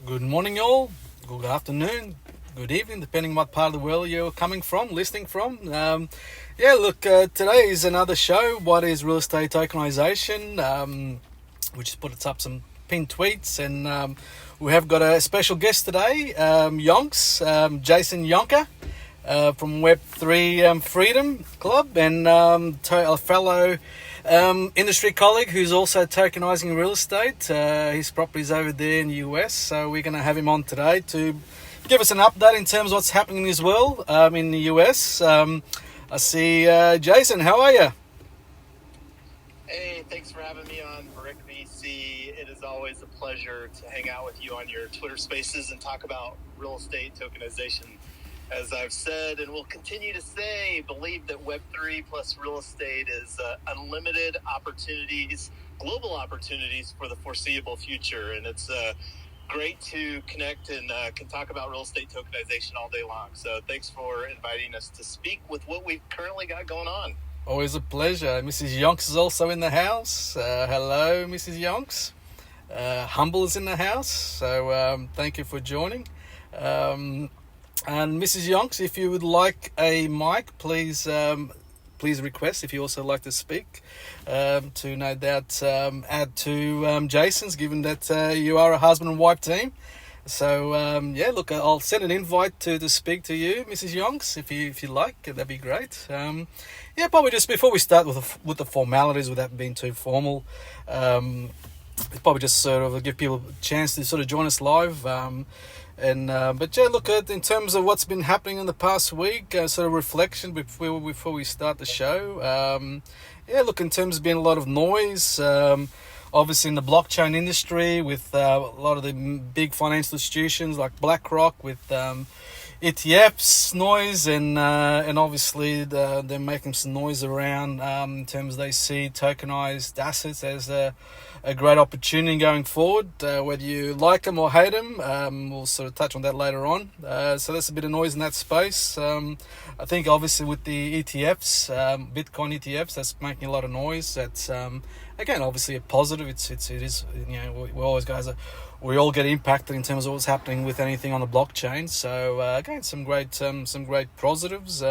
Good morning, all. Good afternoon. Good evening, depending on what part of the world you're coming from, listening from. Today is another show. What is real estate tokenization? We just put up some pinned tweets, and we have got a special guest today, Yonks, Jason Yonker, from Web3 Freedom Club, and a fellow industry colleague who's also tokenizing real estate. His property's over there in the US, so we're going to have him on today to give us an update in terms of what's happening in his world in the US. I see Jason, how are you? Hey, thanks for having me on BRIK VC. It is always a pleasure to hang out with you on your Twitter Spaces and talk about real estate tokenization. As I've said and will continue to say, believe that Web3 plus real estate is unlimited opportunities, global opportunities for the foreseeable future. And it's great to connect and can talk about real estate tokenization all day long. So thanks for inviting us to speak with what we've currently got going on. Always a pleasure. Mrs. Yonks is also in the house. Hello, Mrs. Yonks. Humble is in the house. So thank you for joining. And Mrs. Yonks, if you would like a mic, please request. If you also like to speak, to no doubt add to Jason's, given that you are a husband and wife team. So I'll send an invite to speak to you, Mrs. Yonks, if you like. That'd be great. Probably just before we start with the formalities, without being too formal, probably just sort of give people a chance to sort of join us live. In terms of what's been happening in the past week, sort of reflection before we start the show. In terms of being a lot of noise, obviously in the blockchain industry with a lot of the big financial institutions like BlackRock with ETFs noise, and obviously they're making some noise around in terms they see tokenized assets as a great opportunity going forward, whether you like them or hate them. We'll sort of touch on that later on. So there's a bit of noise in that space. I think obviously with the ETFs, Bitcoin ETFs, that's making a lot of noise. That's again obviously a positive. It is, we all get impacted in terms of what's happening with anything on the blockchain. So again, some great positives.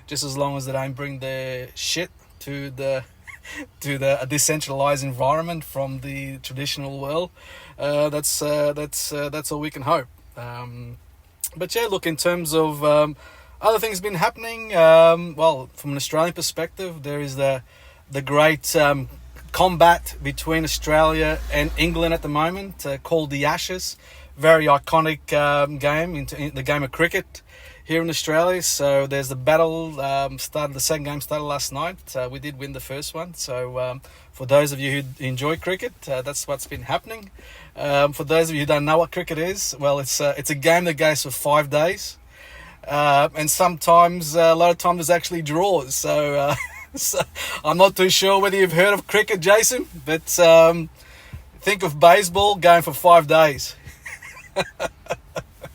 Just as long as they don't bring their shit to the decentralized environment from the traditional world, that's all we can hope. In terms of other things been happening, from an Australian perspective, there is the great combat between Australia and England at the moment, called the Ashes. Very iconic game, in the game of cricket here in Australia. So there's the battle, the second game started last night. We did win the first one. So for those of you who enjoy cricket, that's what's been happening. For those of you who don't know what cricket is, well, it's a game that goes for 5 days. And sometimes, a lot of times there's actually draws. So, so I'm not too sure whether you've heard of cricket, Jason, but think of baseball going for 5 days.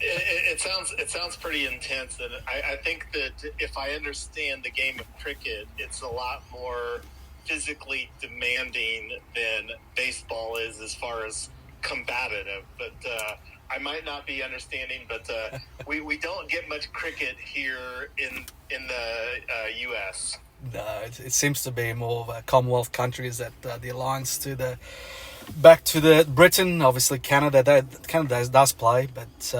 It sounds pretty intense, and I think that if I understand the game of cricket, it's a lot more physically demanding than baseball is as far as combative. But I might not be understanding, but we don't get much cricket here in the U.S. No, it seems to be more of a Commonwealth countries that the alliance to back to the Britain. Obviously Canada does play, but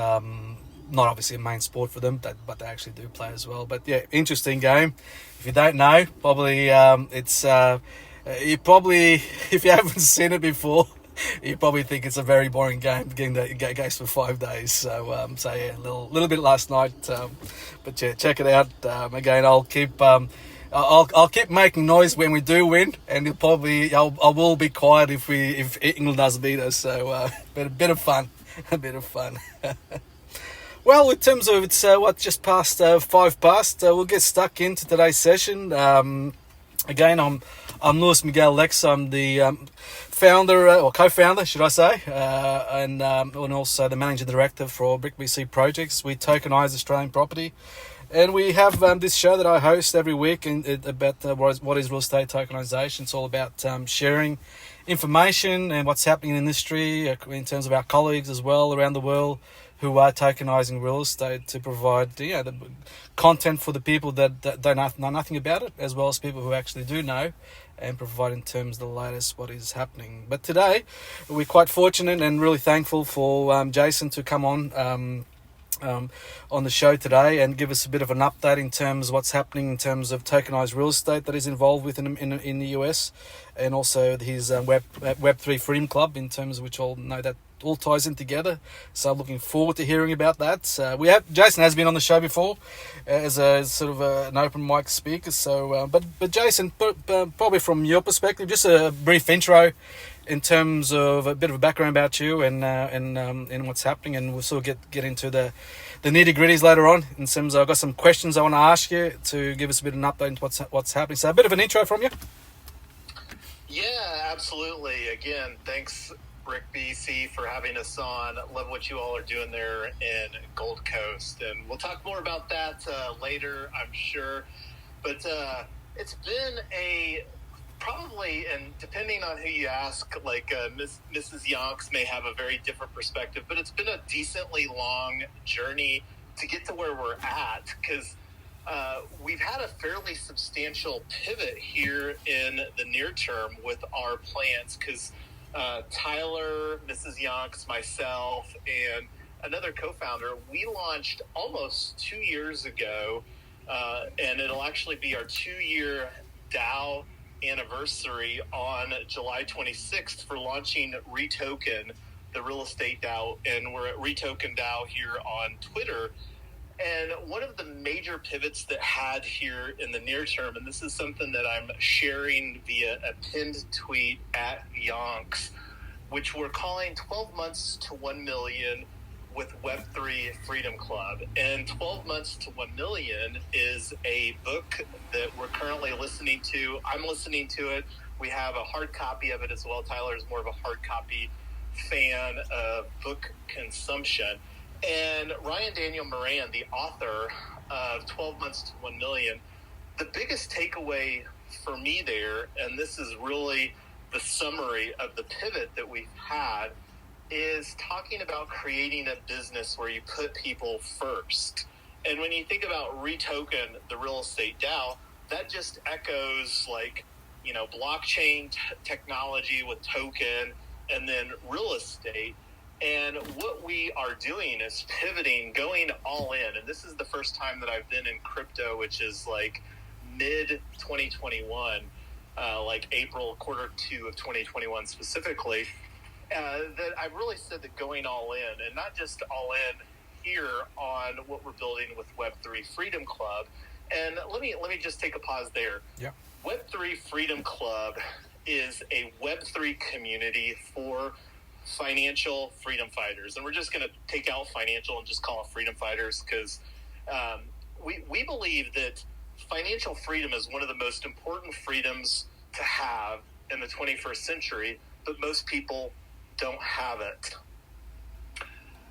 not obviously a main sport for them, but they actually do play as well. But yeah, interesting game. If you don't know, probably it's if you haven't seen it before, you probably think it's a very boring game that goes for 5 days. So a little bit last night, but yeah, check it out. Again, I'll keep making noise when we do win, and I will be quiet if England does beat us. So a bit of fun. Well, in terms of it's just past 5 past, we'll get stuck into today's session. Again, I'm Miguel Aleixo. I'm the founder or co-founder, should I say, and also the managing director for BRIK VC projects. We tokenize Australian property. And we have this show that I host every week about what is real estate tokenization. It's all about sharing information and what's happening in the industry in terms of our colleagues as well around the world who are tokenizing real estate to provide the content for the people that don't know nothing about it, as well as people who actually do know, and provide in terms of the latest what is happening. But today we're quite fortunate and really thankful for Jason to come on the show today and give us a bit of an update in terms of what's happening in terms of tokenized real estate that he's involved with in the US, and also his Web3 Freedom Club, in terms of which all know that all ties in together. So I'm looking forward to hearing about that. Jason has been on the show before as a sort of an open mic speaker. So, but Jason, probably from your perspective, just a brief intro in terms of a bit of a background about you and what's happening, and we'll sort of get into the nitty gritties later on. In terms of, I've got some questions I want to ask you to give us a bit of an update into what's happening. So a bit of an intro from you. Yeah, absolutely. Again, thanks, BRIK BC, for having us on. Love what you all are doing there in Gold Coast, and we'll talk more about that later, I'm sure. But it's been probably, and depending on who you ask, like Mrs. Yonks may have a very different perspective, but it's been a decently long journey to get to where we're at, because we've had a fairly substantial pivot here in the near term with our plans, because Tyler, Mrs. Yonks, myself, and another co-founder, we launched almost 2 years ago, and it'll actually be our 2-year DAO anniversary on July 26th for launching Retoken, the real estate DAO, and we're at Retoken DAO here on Twitter. And one of the major pivots that had here in the near term, and this is something that I'm sharing via a pinned tweet at Yonks, which we're calling 12 months to 1 million with Web3 Freedom Club. And 12 months to 1 million is a book that we're currently listening to. I'm listening to it. We have a hard copy of it as well. Tyler is more of a hard copy fan of book consumption. And Ryan Daniel Moran, the author of 12 Months to 1 Million, the biggest takeaway for me there, and this is really the summary of the pivot that we've had, is talking about creating a business where you put people first. And when you think about Retoken, the real estate DAO, that just echoes blockchain technology with token and then real estate. And what we are doing is pivoting, going all in. And this is the first time that I've been in crypto, which is like mid 2021, like April, Q2 of 2021 specifically, that I've really said that going all in, and not just all in here on what we're building with Web3 Freedom Club. And let me just take a pause there. Yeah. Web3 Freedom Club is a Web3 community for financial freedom fighters, and we're just going to take out financial and just call it freedom fighters, because we believe that financial freedom is one of the most important freedoms to have in the 21st century, but most people don't have it.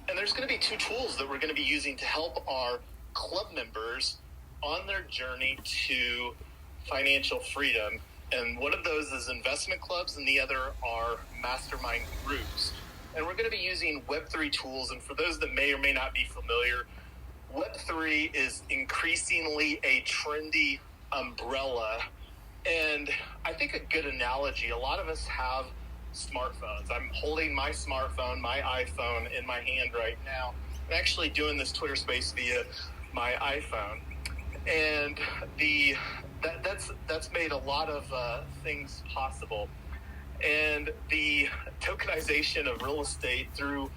And there's going to be 2 tools that we're going to be using to help our club members on their journey to financial freedom. And one of those is investment clubs, and the other are mastermind groups. And we're going to be using Web3 tools. And for those that may or may not be familiar, Web3 is increasingly a trendy umbrella. And I think a good analogy, a lot of us have smartphones. I'm holding my smartphone, my iPhone, in my hand right now. I'm actually doing this Twitter space via my iPhone. And that's made a lot of things possible. And the tokenization of real estate through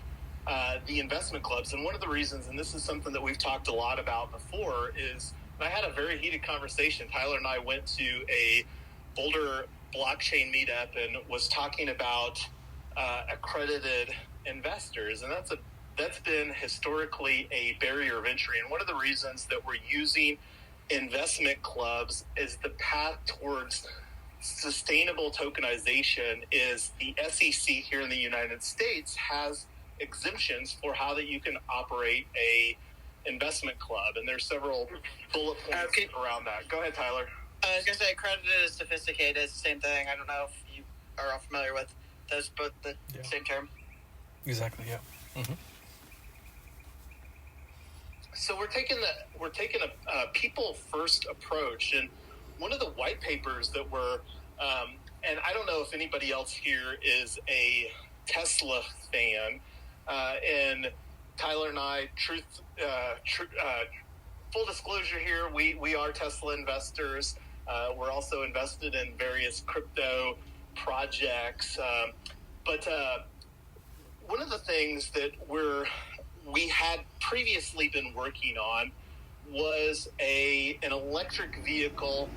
the investment clubs. And one of the reasons, and this is something that we've talked a lot about before, is I had a very heated conversation. Tyler and I went to a Boulder blockchain meetup and was talking about accredited investors. And that's been historically a barrier of entry. And one of the reasons that we're using investment clubs is the path towards sustainable tokenization is the SEC here in the United States has exemptions for how that you can operate a investment club, and there's several bullet points around that. Go ahead, Tyler. I was going to say accredited is sophisticated. It's the same thing. I don't know if you are all familiar with those, both the same term. Exactly. Yeah. Mm-hmm. So we're taking a people first approach, and one of the white papers that we're and I don't know if anybody else here is a Tesla fan, and Tyler and I, full disclosure here, we are Tesla investors. We're also invested in various crypto projects, but one of the things that we had previously been working on was an electric vehicle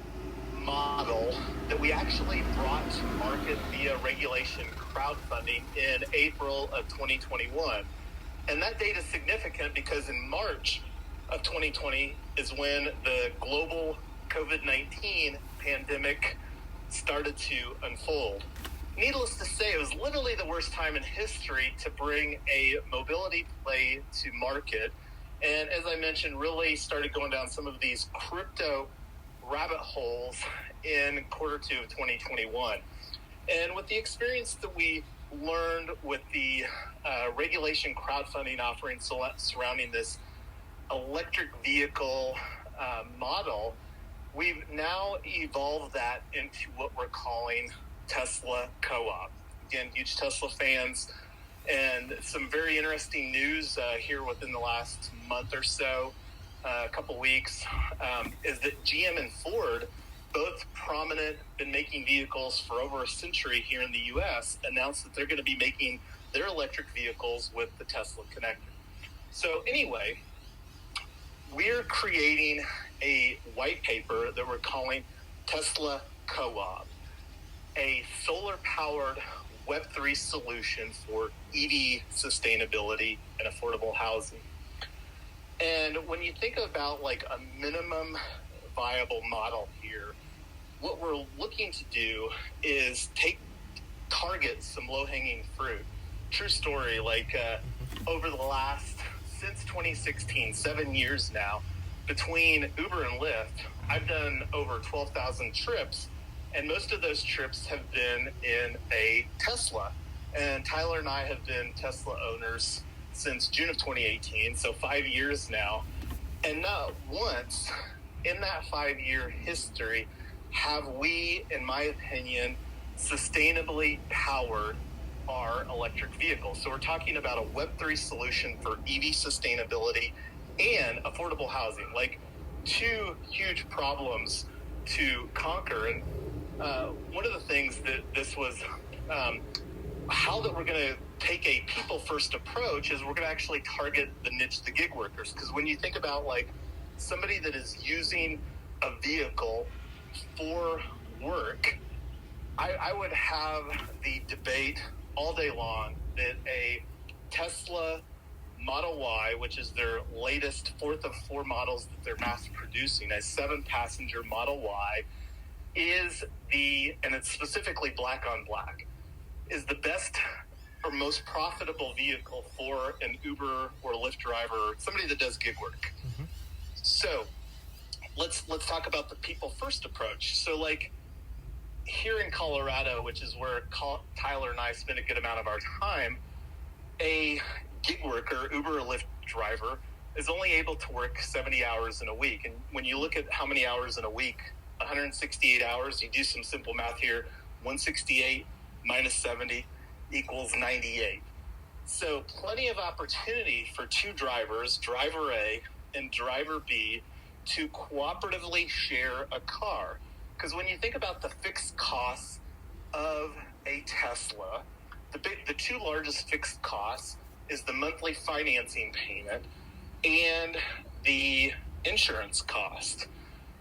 model that we actually brought to market via regulation crowdfunding in April of 2021. And that date is significant because in March of 2020 is when the global COVID-19 pandemic started to unfold. Needless to say, it was literally the worst time in history to bring a mobility play to market. And as I mentioned, really started going down some of these crypto rabbit holes in quarter two of 2021. And with the experience that we learned with the regulation crowdfunding offering surrounding this electric vehicle model, we've now evolved that into what we're calling Tesla Co-op. Again, huge Tesla fans, and some very interesting news here within the last month or so, a couple weeks, is that GM and Ford, both prominent, been making vehicles for over a century here in the U.S., announced that they're going to be making their electric vehicles with the Tesla connector. So anyway, we're creating a white paper that we're calling Tesla Co-op, a solar-powered Web3 solution for EV sustainability and affordable housing. And when you think about like a minimum viable model here, what we're looking to do is target some low-hanging fruit. True story, over the last, since 2016, 7 years now, between Uber and Lyft, I've done over 12,000 trips, and most of those trips have been in a Tesla. And Tyler and I have been Tesla owners since June of 2018, so 5 years now. And not once in that 5-year history have we, in my opinion, sustainably powered our electric vehicles. So we're talking about a Web3 solution for EV sustainability and affordable housing, like two huge problems to conquer. And one of the things that this was, how that we're going to take a people-first approach is we're going to actually target the niche, the gig workers. Because when you think about like somebody that is using a vehicle for work, I would have the debate all day long that a Tesla Model Y, which is their latest fourth of four models that they're mass producing, a 7-passenger Model Y, and it's specifically black on black, is the best or most profitable vehicle for an Uber or Lyft driver, or somebody that does gig work. Mm-hmm. So let's talk about the people first approach. So like here in Colorado, which is where Tyler and I spend a good amount of our time, a gig worker, Uber or Lyft driver, is only able to work 70 hours in a week. And when you look at how many hours in a week, 168 hours, you do some simple math here, 168 minus 70 equals 98. So plenty of opportunity for two drivers, driver A and driver B, to cooperatively share a car. Because when you think about the fixed costs of a Tesla, the two largest fixed costs is the monthly financing payment and the insurance cost.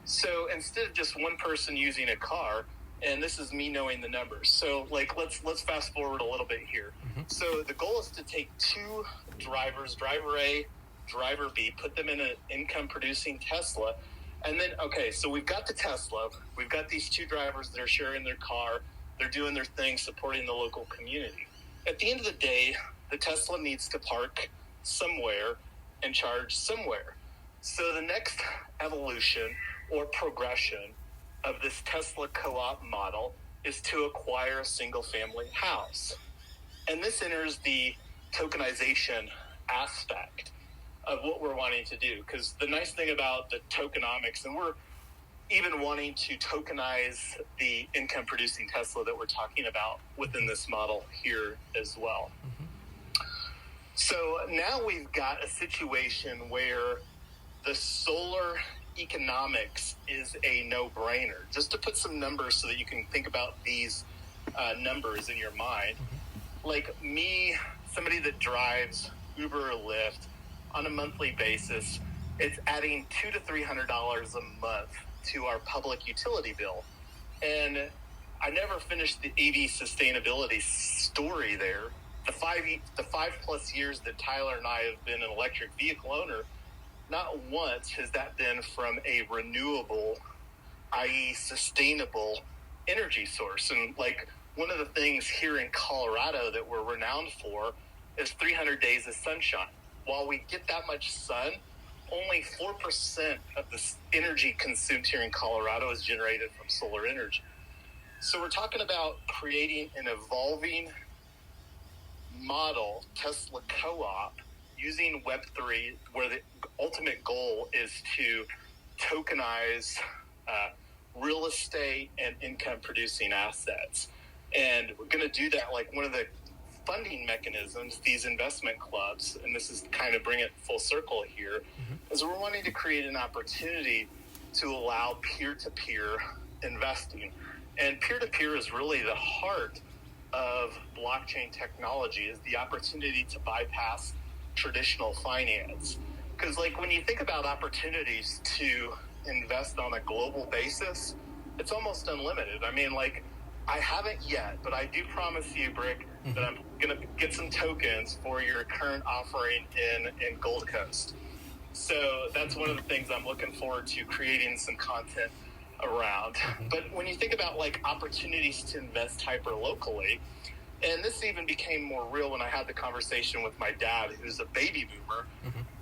So instead of just one person using a car, and this is me knowing the numbers. So like let's fast forward a little bit here. Mm-hmm. So the goal is to take two drivers, driver A, driver B, put them in an income producing Tesla. And then, okay, so we've got the Tesla, we've got these two drivers that are sharing their car, they're doing their thing, supporting the local community. At the end of the day, the Tesla needs to park somewhere, and charge somewhere. So the next evolution or progression of this Tesla co-op model is to acquire a single family house. And this enters the tokenization aspect of what we're wanting to do. Because the nice thing about the tokenomics, and we're even wanting to tokenize the income producing Tesla that we're talking about within this model here as well. So now we've got a situation where the solar economics is a no-brainer. Just to put some numbers so that you can think about these numbers in your mind. Like me, somebody that drives Uber or Lyft on a monthly basis, it's adding $200 to $300 a month to our public utility bill. And I never finished the EV sustainability story there. The 5+ years that Tyler and I have been an electric vehicle owner, not once has that been from a renewable, i.e. sustainable energy source. And like one of the things here in Colorado that we're renowned for is 300 days of sunshine. While we get that much sun, only 4% of the energy consumed here in Colorado is generated from solar energy. So we're talking about creating an evolving model, Tesla co-op, using Web3, where the ultimate goal is to tokenize real estate and income producing assets. And we're going to do that like one of the funding mechanisms, these investment clubs, and this is kind of bring it full circle here, is we're wanting to create an opportunity to allow peer-to-peer investing. And peer-to-peer is really the heart of blockchain technology, is the opportunity to bypass traditional finance. Because like when you think about opportunities to invest on a global basis, it's almost unlimited. I mean, like, I haven't yet, but I do promise you, BRIK, that I'm going to get some tokens for your current offering in Gold Coast. So that's one of the things I'm looking forward to creating some content around. But when you think about like opportunities to invest hyper locally, and this even became more real when I had the conversation with my dad, who's a baby boomer.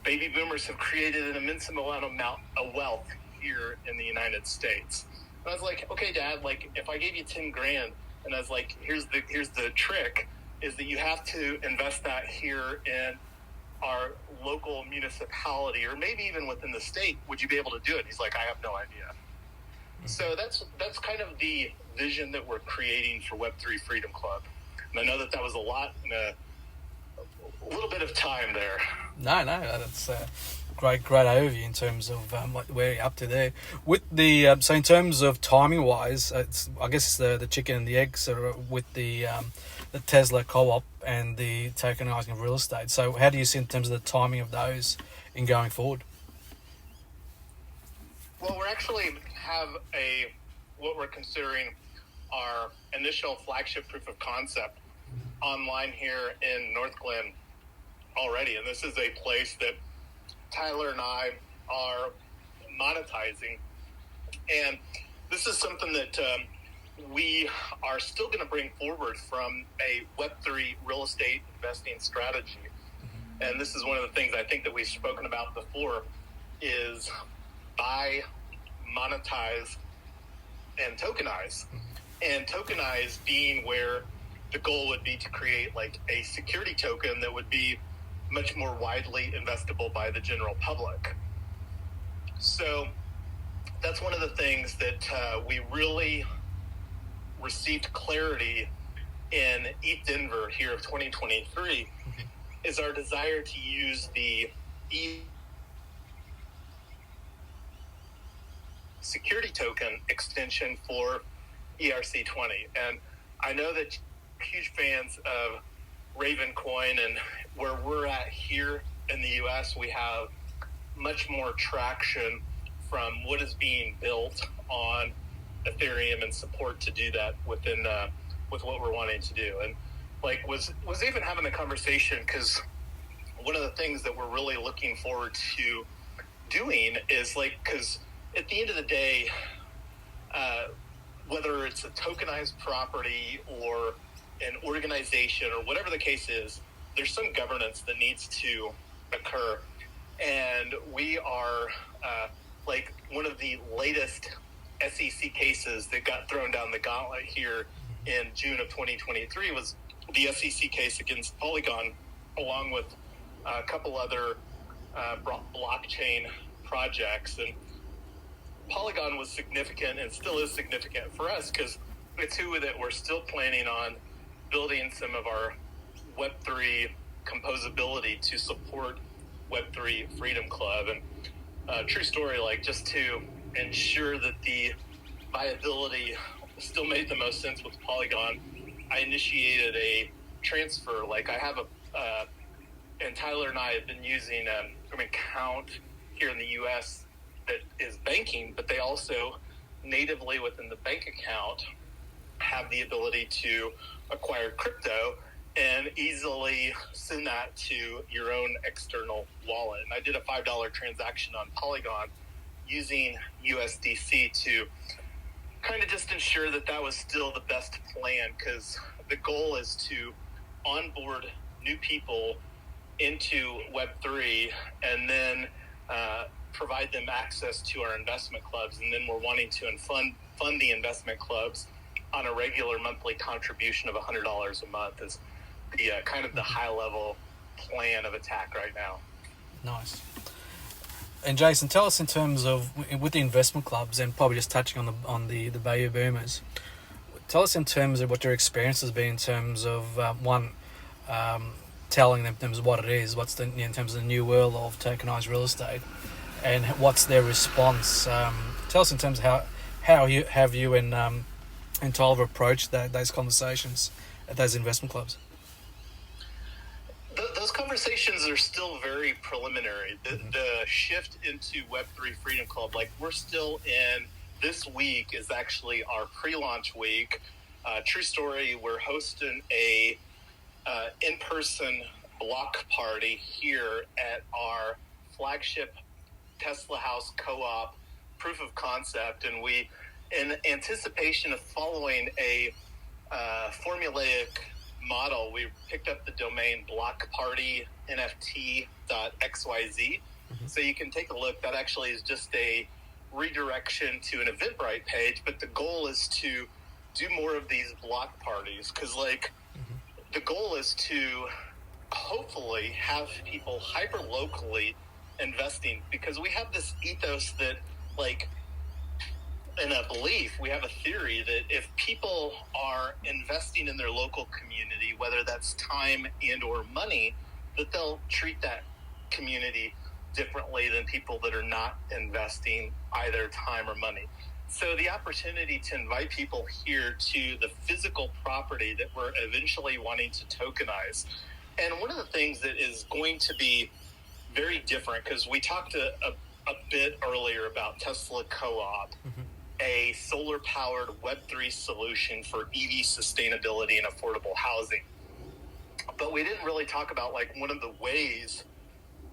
Baby boomers have created an immense amount of wealth here in the United States. And I was like, okay, Dad, like if I gave you 10 grand, and I was like, here's the trick, is that you have to invest that here in our local municipality, or maybe even within the state. Would you be able to do it? He's like, I have no idea. So that's kind of the vision that we're creating for Web3 Freedom Club. And I know that was a lot in a little bit of time there. No, that's great overview in terms of what we're up to there. With the so in terms of timing wise, I guess it's the chicken and the eggs with the Tesla co-op and the tokenizing of real estate. So how do you see in terms of the timing of those in going forward? Well, we actually have what we're considering our initial flagship proof of concept online here in North Glen already. And this is a place that Tyler and I are monetizing. And this is something that we are still going to bring forward from a Web3 real estate investing strategy. And this is one of the things I think that we've spoken about before, is buy, monetize, and tokenize. And tokenize being where the goal would be to create like a security token that would be much more widely investable by the general public. So that's one of the things that we really received clarity in ETH Denver here of 2023 is our desire to use the security token extension for ERC20. And I know that huge fans of Raven Coin, and where we're at here in the US, we have much more traction from what is being built on Ethereum and support to do that within with what we're wanting to do. And like was even having a conversation, because one of the things that we're really looking forward to doing is like, because at the end of the day, whether it's a tokenized property or an organization or whatever the case is, there's some governance that needs to occur. and we are like one of the latest SEC cases that got thrown down the gauntlet here in June of 2023 was the SEC case against Polygon, along with a couple other blockchain projects. And Polygon was significant and still is significant for us because it's who that we're still planning on building some of our Web3 composability to support Web3 Freedom Club. And true story, like just to ensure that the viability still made the most sense with Polygon, I initiated a transfer. Like I have and Tyler and I have been using an account here in the U.S. that is banking, but they also natively within the bank account have the ability to acquire crypto and easily send that to your own external wallet. And I did a $5 transaction on Polygon using USDC to kind of just ensure that that was still the best plan, because the goal is to onboard new people into Web3 and then provide them access to our investment clubs. And then we're wanting to fund the investment clubs on a regular monthly contribution of $100 a month is the kind of the high level plan of attack right now. Nice. And Jason, tell us in terms of with the investment clubs, and probably just touching on the Bayou Boomers. Tell us in terms of what your experience has been in terms of telling them in terms of what it is, what's the in terms of the new world of tokenized real estate, and what's their response. Tell us in terms of how you have you and Tyler approached those conversations at those investment clubs. Those conversations are still very preliminary. The shift into Web3 Freedom Club, like we're still in, this week is actually our pre-launch week. True story, we're hosting a in-person block party here at our flagship Tesla House co-op proof of concept. And we, in anticipation of following a formulaic model, we picked up the domain blockpartynft.xyz. So you can take a look. That actually is just a redirection to an Eventbrite page, but the goal is to do more of these block parties, because the goal is to hopefully have people hyper locally investing, because we have this ethos that and a belief, we have a theory that if people are investing in their local community, whether that's time and or money, that they'll treat that community differently than people that are not investing either time or money. So the opportunity to invite people here to the physical property that we're eventually wanting to tokenize. And one of the things that is going to be very different, because we talked a bit earlier about Tesla Co-op, a solar-powered Web3 solution for EV sustainability and affordable housing. But we didn't really talk about one of the ways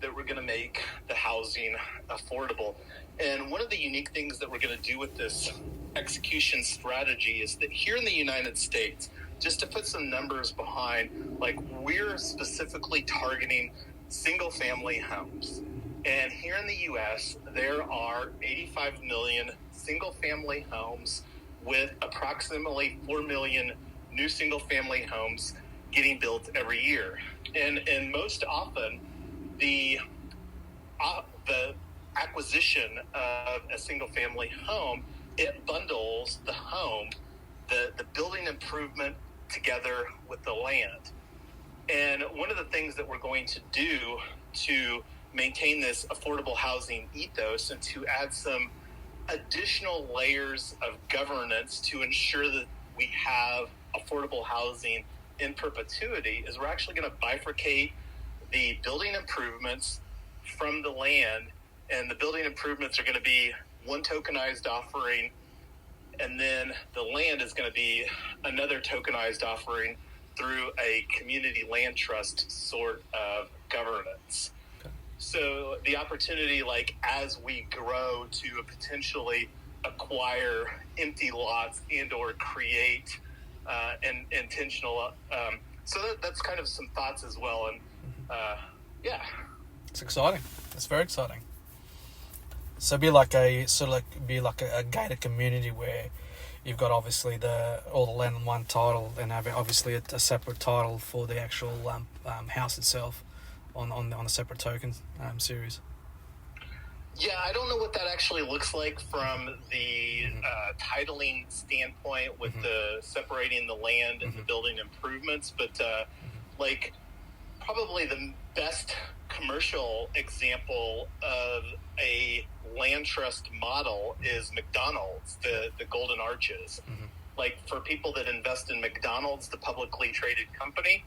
that we're going to make the housing affordable. And one of the unique things that we're going to do with this execution strategy is that here in the United States, just to put some numbers behind, we're specifically targeting single-family homes. And here in the U.S., there are 85 million single-family homes, with approximately 4 million new single-family homes getting built every year. And most often, the acquisition of a single-family home, it bundles the home, the building improvement together with the land. And one of the things that we're going to do to maintain this affordable housing ethos and to add some additional layers of governance to ensure that we have affordable housing in perpetuity is we're actually going to bifurcate the building improvements from the land. And the building improvements are going to be one tokenized offering, and then the land is going to be another tokenized offering through a community land trust sort of governance. So the opportunity, as we grow to potentially acquire empty lots and or create an intentional, so that's kind of some thoughts as well. And yeah. It's exciting. It's very exciting. So be like a gated community where you've got obviously all the land on one title, and have obviously a separate title for the actual house itself on a separate token series. Yeah, I don't know what that actually looks like from the titling standpoint with the separating the land and the building improvements, but like probably the best commercial example of a land trust model is McDonald's, the Golden Arches. Like for people that invest in McDonald's, the publicly traded company,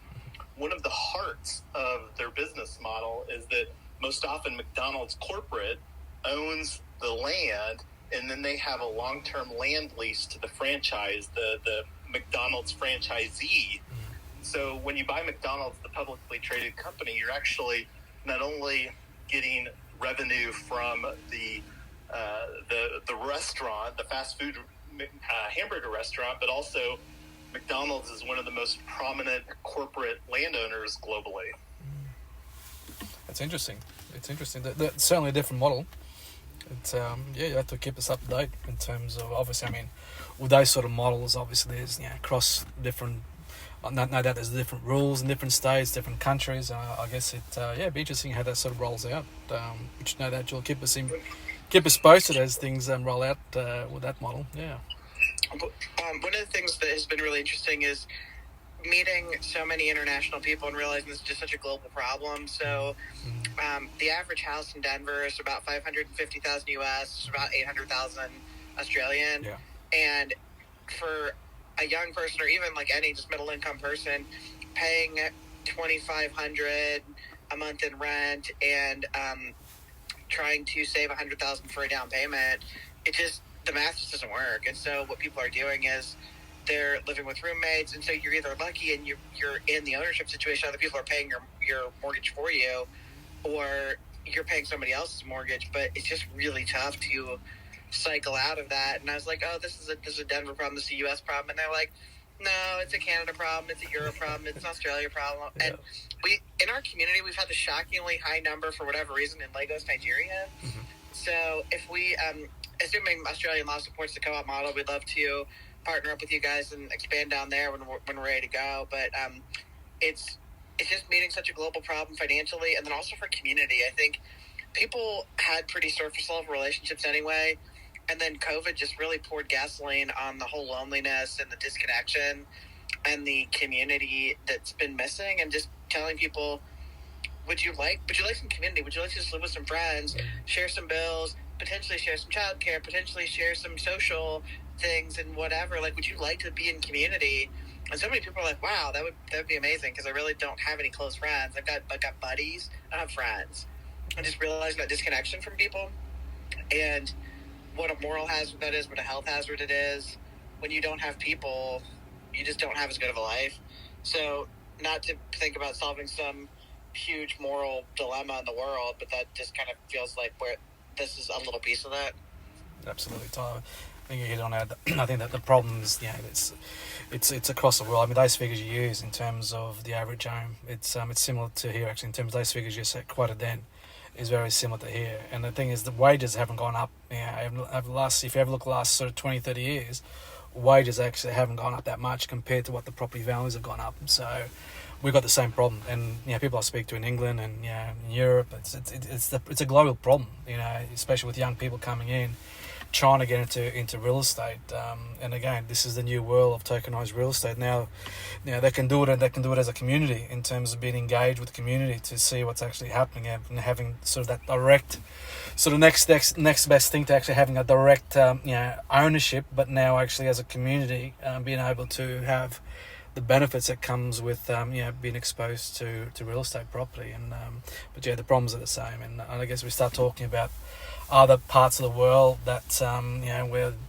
one of the hearts of their business model is that most often McDonald's corporate owns the land, and then they have a long-term land lease to the franchise, the McDonald's franchisee. So when you buy McDonald's, the publicly traded company, you're actually not only getting revenue from the restaurant, the fast food hamburger restaurant, but also McDonald's is one of the most prominent corporate landowners globally. That's interesting. It's interesting. That's certainly a different model. It's you have to keep us up to date in terms of, obviously, I mean, with those sort of models, obviously there's across different, no doubt there's different rules in different states, different countries. I guess it'd be interesting how that sort of rolls out. Which no doubt you'll keep us posted as things roll out with that model. Yeah. One of the things that has been really interesting is meeting so many international people and realizing this is just such a global problem. So the average house in Denver is about $550,000 US, about 800,000 Australian. Yeah. And for a young person, or even like any just middle income person, paying $2,500 a month in rent and trying to save $100,000 for a down payment, the math just doesn't work. And so what people are doing is they're living with roommates, and so you're either lucky and you're in the ownership situation, other people are paying your mortgage for you, or you're paying somebody else's mortgage. But it's just really tough to cycle out of that. And I was like, oh, this is a Denver problem, this is a US problem. And they're like, no, it's a Canada problem, it's a Europe problem, it's an Australia problem. Yeah. And we, in our community, we've had a shockingly high number for whatever reason in Lagos, Nigeria. So if we, assuming Australian law supports the co-op model, we'd love to partner up with you guys and expand down there when we're ready to go. But it's just meeting such a global problem financially, and then also for community. I think people had pretty surface level relationships anyway, and then COVID just really poured gasoline on the whole loneliness and the disconnection and the community that's been missing. And just telling people, would you like some community? Would you like to just live with some friends, share some bills, potentially share some childcare, potentially share some social things and whatever? Like, would you like to be in community? And so many people are like, wow, that would be amazing, because I really don't have any close friends. I've got buddies, I don't have friends. I just realized that disconnection from people, and what a moral hazard that is, what a health hazard it is. When you don't have people, you just don't have as good of a life. So not to think about solving some huge moral dilemma in the world, but that just kind of feels like where this is a little piece of that. Absolutely, Tyler. I think you hit on it. I think that the problem is, it's across the world. I mean, those figures you use in terms of the average home, it's similar to here actually. In terms of those figures you said, quoted then, is very similar to here. And the thing is, the wages haven't gone up. If you ever look last sort of 20, 30 years, wages actually haven't gone up that much compared to what the property values have gone up. So we've got the same problem. And people I speak to in England and in Europe, it's a global problem. Especially with young people coming in, trying to get into real estate. And again, this is the new world of tokenized real estate. Now they can do it, and they can do it as a community in terms of being engaged with the community to see what's actually happening, and having sort of that direct, sort of next best thing to actually having a direct ownership, but now actually as a community being able to have the benefits that comes with being exposed to real estate property. And but the problems are the same. And I guess we start talking about other parts of the world that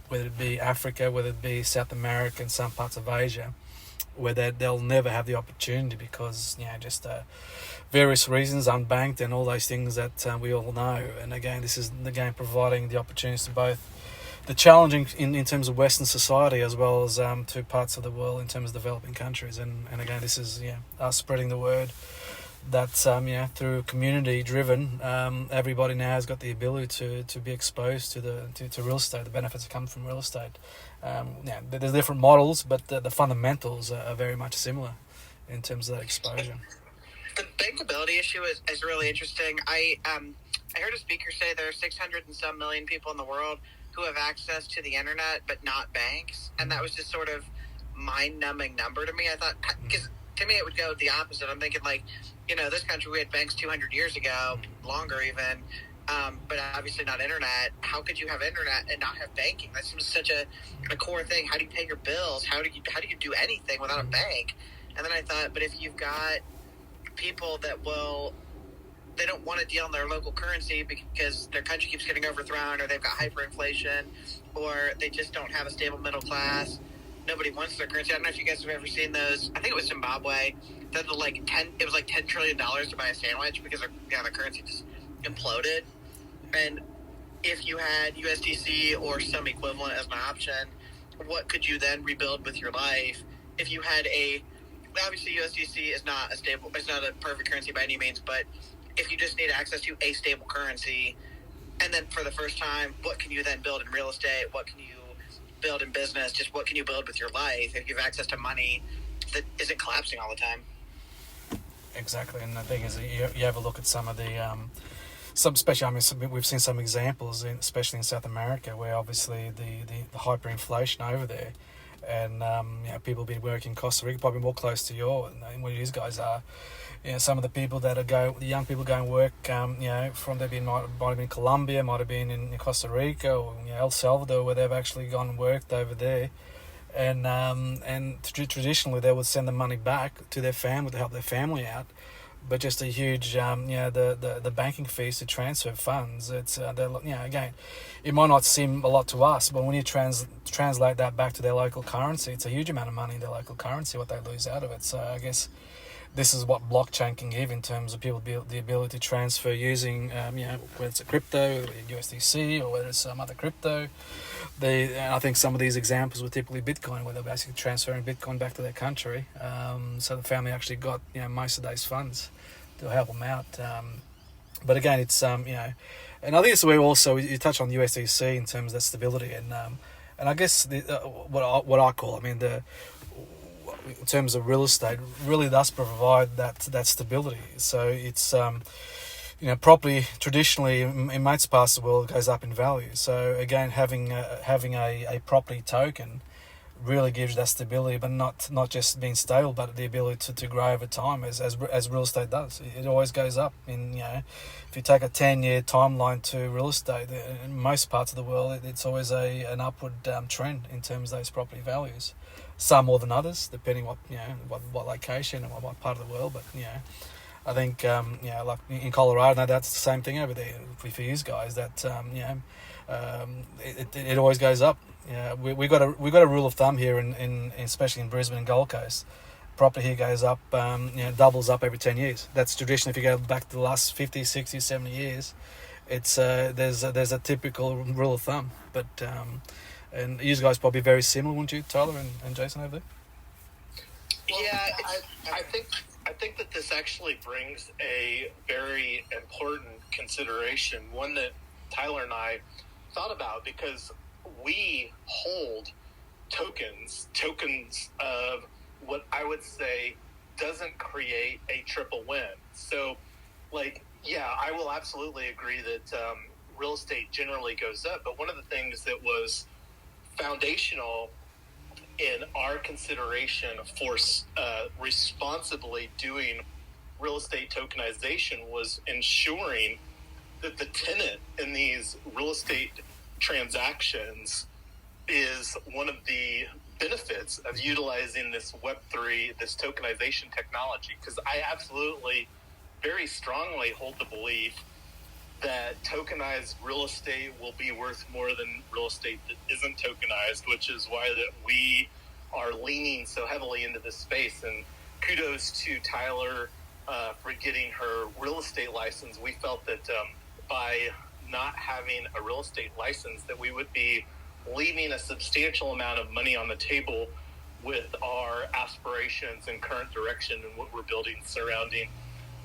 whether it be Africa, whether it be South America, and some parts of Asia, where they'll never have the opportunity because various reasons, unbanked and all those things that we all know. And again, this is providing the opportunities to both the challenging in terms of Western society, as well as to parts of the world in terms of developing countries. And again, this is us spreading the word that through community driven, everybody now has got the ability to be exposed to real estate, the benefits that come from real estate. There's different models, but the fundamentals are very much similar in terms of that exposure. The bankability issue is really interesting. I heard a speaker say there are 600 and some million people in the world who have access to the internet, but not banks, and that was just sort of mind-numbing number to me. I thought, because to me it would go the opposite. I'm thinking like, this country, we had banks 200 years ago, longer even, but obviously not internet. How could you have internet and not have banking? That seems such a core thing. How do you pay your bills? How do you do anything without a bank? And then I thought, but if you've got people that they don't want to deal in their local currency because their country keeps getting overthrown, or they've got hyperinflation, or they just don't have a stable middle class. Nobody wants their currency. I don't know if you guys have ever seen those. I think it was Zimbabwe. It was like $10 trillion to buy a sandwich because their currency just imploded. And if you had USDC or some equivalent as an option, what could you then rebuild with your life? If you had obviously USDC is not it's not a perfect currency by any means, but if you just need access to a stable currency, and then for the first time, what can you then build in real estate? What can you build in business? Just what can you build with your life if you have access to money that isn't collapsing all the time? Exactly, and the thing is, you have a look at some of the, we've seen some examples, especially in South America, where obviously the hyperinflation over there, and people have been working in Costa Rica, probably more close to where you guys are. Some of the people that the young people go and work, from might have been Colombia, might have been in Costa Rica or El Salvador, where they've actually gone and worked over there, and traditionally they would send the money back to their family to help their family out, but just a huge the banking fees to transfer funds. It's again, it might not seem a lot to us, but when you translate that back to their local currency, it's a huge amount of money in their local currency what they lose out of it. So I guess this is what blockchain can give in terms of people the ability to transfer using, whether it's a crypto, USDC, or whether it's some other crypto. And I think some of these examples were typically Bitcoin, where they're basically transferring Bitcoin back to their country. So the family actually got most of those funds to help them out. But again, it's and I think it's where also you touch on USDC in terms of that stability, and I guess what I call, in terms of real estate, really does provide that stability. So it's property traditionally in most parts of the world goes up in value. So again, having a property token really gives that stability, but not just being stable, but the ability to grow over time as real estate does. It always goes up. If you take a 10-year timeline to real estate, in most parts of the world, it's always an upward trend in terms of those property values. Some more than others, depending what location and what part of the world. But I think like in Colorado, that's the same thing over there for you guys. That it always goes up. We got a rule of thumb here in especially in Brisbane and Gold Coast. Property here goes up, doubles up every 10 years. That's tradition. If you go back to the last 50, 60, 70 years, it's there's a typical rule of thumb. But and you guys probably very similar, wouldn't you, Tyler and Jason over there? Well, I think that this actually brings a very important consideration, one that Tyler and I thought about, because we hold tokens of what I would say doesn't create a triple win. So, I will absolutely agree that real estate generally goes up, but one of the things that was foundational in our consideration for responsibly doing real estate tokenization was ensuring that the tenant in these real estate transactions is one of the benefits of utilizing this Web3, this tokenization technology. Because I absolutely, very strongly hold the belief that tokenized real estate will be worth more than real estate that isn't tokenized, which is why that we are leaning so heavily into this space. And kudos to Tyler for getting her real estate license. We felt that by not having a real estate license, that we would be leaving a substantial amount of money on the table with our aspirations and current direction and what we're building surrounding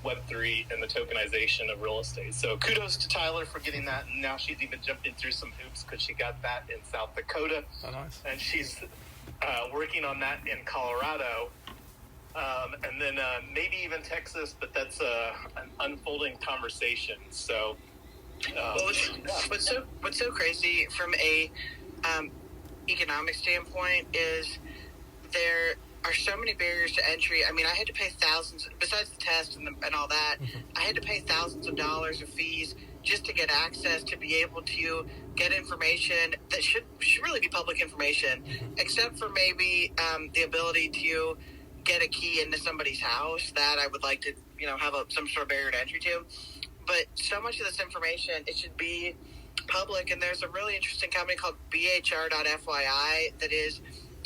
Web3 and the tokenization of real estate. So kudos to Tyler for getting that. And now she's even jumping through some hoops because she got that in South Dakota. Oh, nice. And she's working on that in Colorado. And then maybe even Texas, but that's an unfolding conversation. So, what's so crazy from a economic standpoint is there are so many barriers to entry. I mean, I had to pay thousands, besides the test and all that, I had to pay thousands of dollars of fees just to get access to be able to get information that should really be public information, except for maybe the ability to get a key into somebody's house that I would like to, have some sort of barrier to entry to. But so much of this information, it should be public. And there's a really interesting company called BHR.FYI that is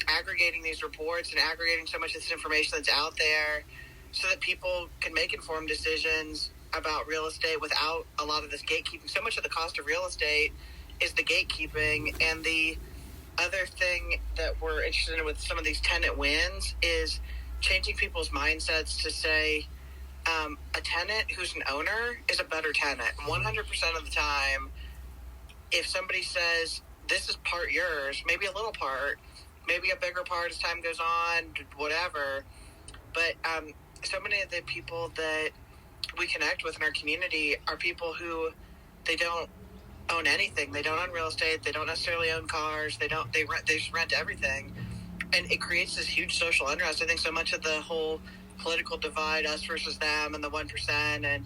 aggregating these reports and aggregating so much of this information that's out there so that people can make informed decisions about real estate without a lot of this gatekeeping. So much of the cost of real estate is the gatekeeping. And the other thing that we're interested in with some of these tenant wins is changing people's mindsets to say a tenant who's an owner is a better tenant. 100% of the time, if somebody says, this is part yours, maybe a little part, maybe a bigger part as time goes on, whatever. But so many of the people that we connect with in our community are people who they don't own anything. They don't own real estate. They don't necessarily own cars. They just rent everything. And it creates this huge social unrest. I think so much of the whole political divide, us versus them and the 1%. And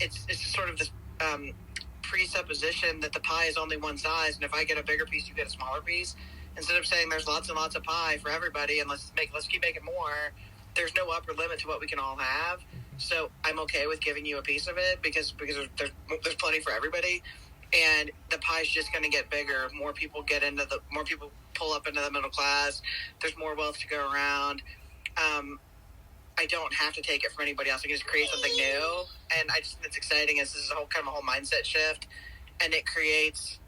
it's just sort of this presupposition that the pie is only one size. And if I get a bigger piece, you get a smaller piece. Instead of saying there's lots and lots of pie for everybody and let's keep making more, there's no upper limit to what we can all have. So I'm okay with giving you a piece of it because there's plenty for everybody. And the pie's just going to get bigger. More people pull up into the middle class. There's more wealth to go around. I don't have to take it from anybody else. I can just create something new. And I just think it's exciting as this is a whole mindset shift. And it creates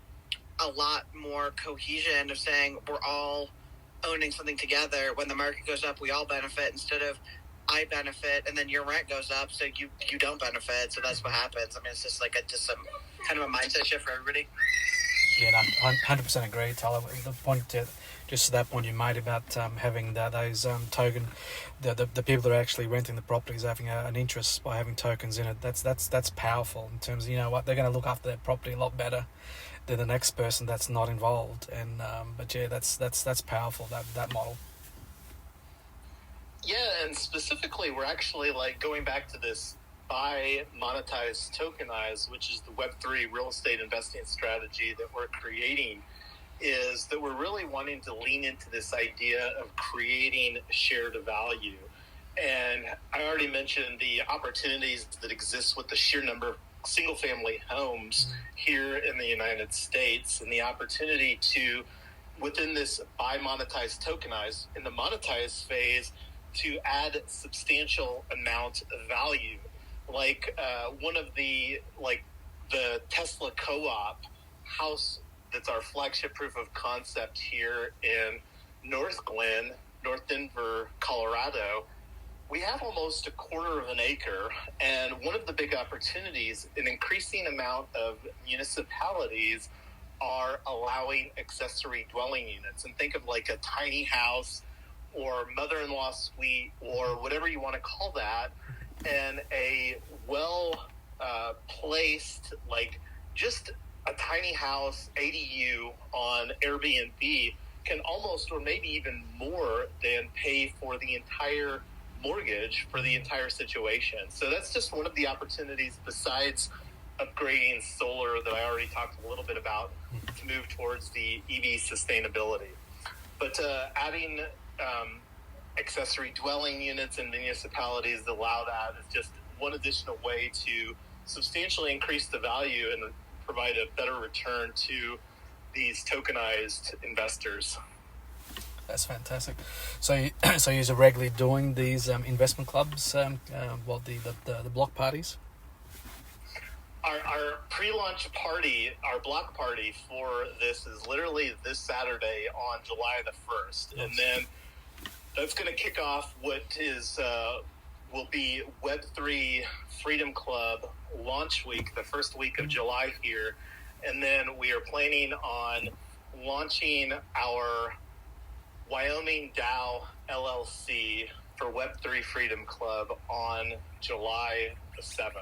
a lot more cohesion of saying we're all owning something together. When the market goes up, we all benefit instead of I benefit and then your rent goes up, so you don't benefit. So that's what happens. I mean, it's just like some kind of a mindset shift for everybody. Yeah, no, 100% agree, Tyler. Just to that point you made about having those token, the people that are actually renting the properties having an interest by having tokens in it. That's powerful in terms of, you know what, they're going to look after their property a lot better than the next person that's not involved. And but yeah, that's powerful, that model. Yeah, and specifically, we're actually going back to this buy, monetize, tokenize, which is the Web3 real estate investing strategy that we're creating, is that we're really wanting to lean into this idea of creating shared value. And I already mentioned the opportunities that exist with the sheer number of single-family homes here in the United States, and the opportunity to, within this buy, monetize, tokenize, in the monetize phase, to add substantial amount of value. One of the Tesla co-op house that's our flagship proof of concept here in North Denver, Colorado. We have almost 1/4 of an acre, and one of the big opportunities, an increasing amount of municipalities are allowing accessory dwelling units. And think of a tiny house or mother-in-law suite or whatever you want to call that, and a well-placed, just a tiny house ADU on Airbnb can almost, or maybe even more than pay for the entire mortgage for the entire situation. So that's just one of the opportunities besides upgrading solar that I already talked a little bit about to move towards the EV sustainability. But adding accessory dwelling units in municipalities that allow that is just one additional way to substantially increase the value and provide a better return to these tokenized investors. That's fantastic. So you're regularly doing these investment clubs, the block parties? Our pre-launch party, our block party for this is literally this Saturday on July the 1st. And then that's going to kick off what is will be Web3 Freedom Club launch week, the first week of July here. And then we are planning on launching our Wyoming DAO LLC for Web3 Freedom Club on July the 7th.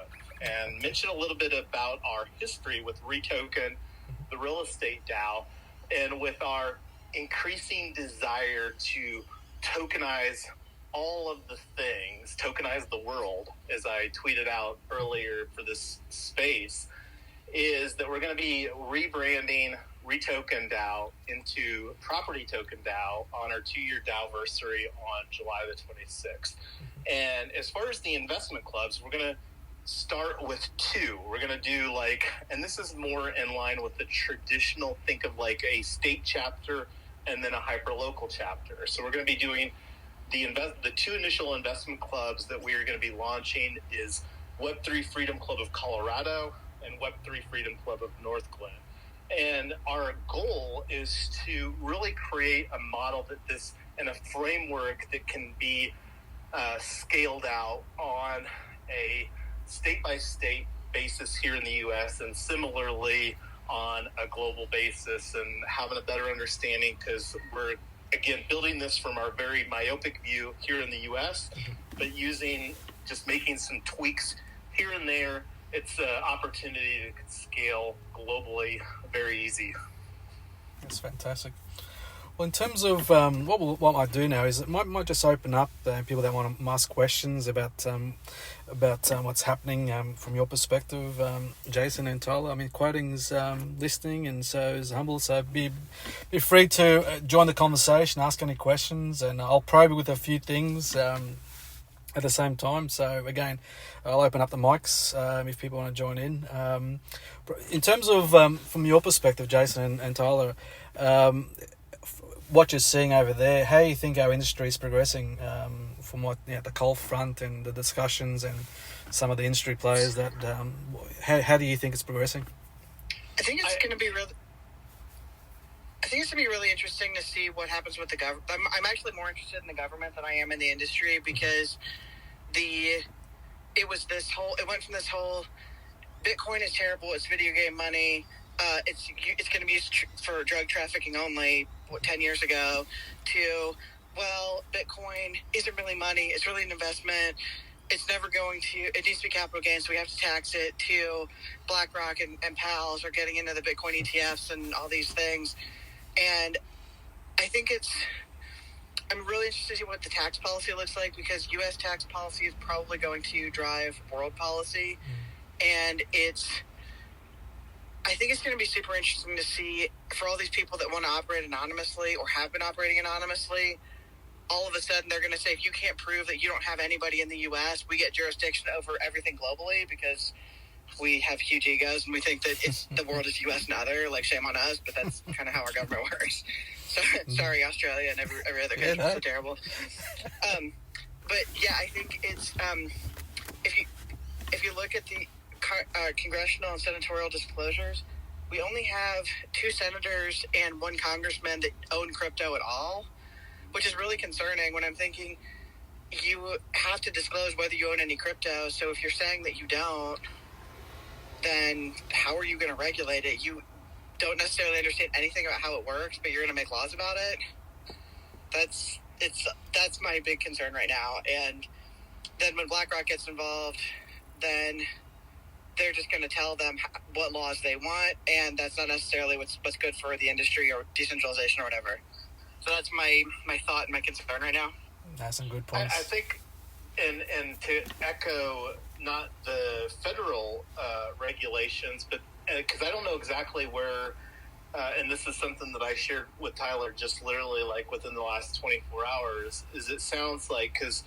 And mention a little bit about our history with Retoken, the RealEstate DAO, and with our increasing desire to tokenize all of the things, tokenize the world, as I tweeted out earlier for this space, is that we're going to be rebranding Retoken DAO into Property Token DAO on our 2-year DAOversary on July the 26th. And as far as the investment clubs, we're going to start with 2. We're going to do and this is more in line with the traditional, think of like a state chapter and then a hyperlocal chapter. So we're going to be doing the 2 initial investment clubs that we are going to be launching is Web3 Freedom Club of Colorado and Web3 Freedom Club of North Glen. And our goal is to really create a model and a framework that can be scaled out on a state-by-state basis here in the U.S. and similarly on a global basis, and having a better understanding, because we're, again, building this from our very myopic view here in the U.S., but just making some tweaks here and there. It's an opportunity to scale globally very easy. That's fantastic. Well, in terms of what I do now is it might just open up people that want to ask questions about what's happening from your perspective, Jason and Tyler. I mean, Quoting's listening, and so is Humble. So be free to join the conversation, ask any questions, and I'll probe with a few things at the same time. So again, I'll open up the mics if people want to join in. In terms of from your perspective, Jason and Tyler, what you're seeing over there, how you think our industry is progressing from what the Gulf front and the discussions and some of the industry players that how do you think it's progressing? I think it's going to be really interesting to see what happens with the government. I'm actually more interested in the government than I am in the industry, because it went from this whole Bitcoin is terrible, it's video game money, it's going to be used for drug trafficking only 10 years ago, to, well, Bitcoin isn't really money, it's really an investment, it needs to be capital gains, so we have to tax it, to BlackRock and pals are getting into the Bitcoin ETFs and all these things. And I think I'm really interested to see what the tax policy looks like, because U.S. tax policy is probably going to drive world policy. And I think it's going to be super interesting to see, for all these people that want to operate anonymously or have been operating anonymously, all of a sudden they're going to say, if you can't prove that you don't have anybody in the U.S., we get jurisdiction over everything globally, because we have huge egos and we think that the world is U.S. and other, shame on us, but that's kind of how our government works. So, sorry, Australia and every other country is so terrible. But yeah, I think it's, if you look at the congressional and senatorial disclosures, we only have 2 senators and 1 congressman that own crypto at all, which is really concerning when I'm thinking you have to disclose whether you own any crypto. So if you're saying that you don't, then how are you going to regulate it? You don't necessarily understand anything about how it works, but you're going to make laws about it. That's my big concern right now. And then when BlackRock gets involved, then they're just going to tell them what laws they want, and that's not necessarily what's good for the industry or decentralization or whatever. So that's my thought and my concern right now. That's some good points. I think, and to echo not the federal regulations, but because I don't know exactly where, and this is something that I shared with Tyler just literally within the last 24 hours, is it sounds like, because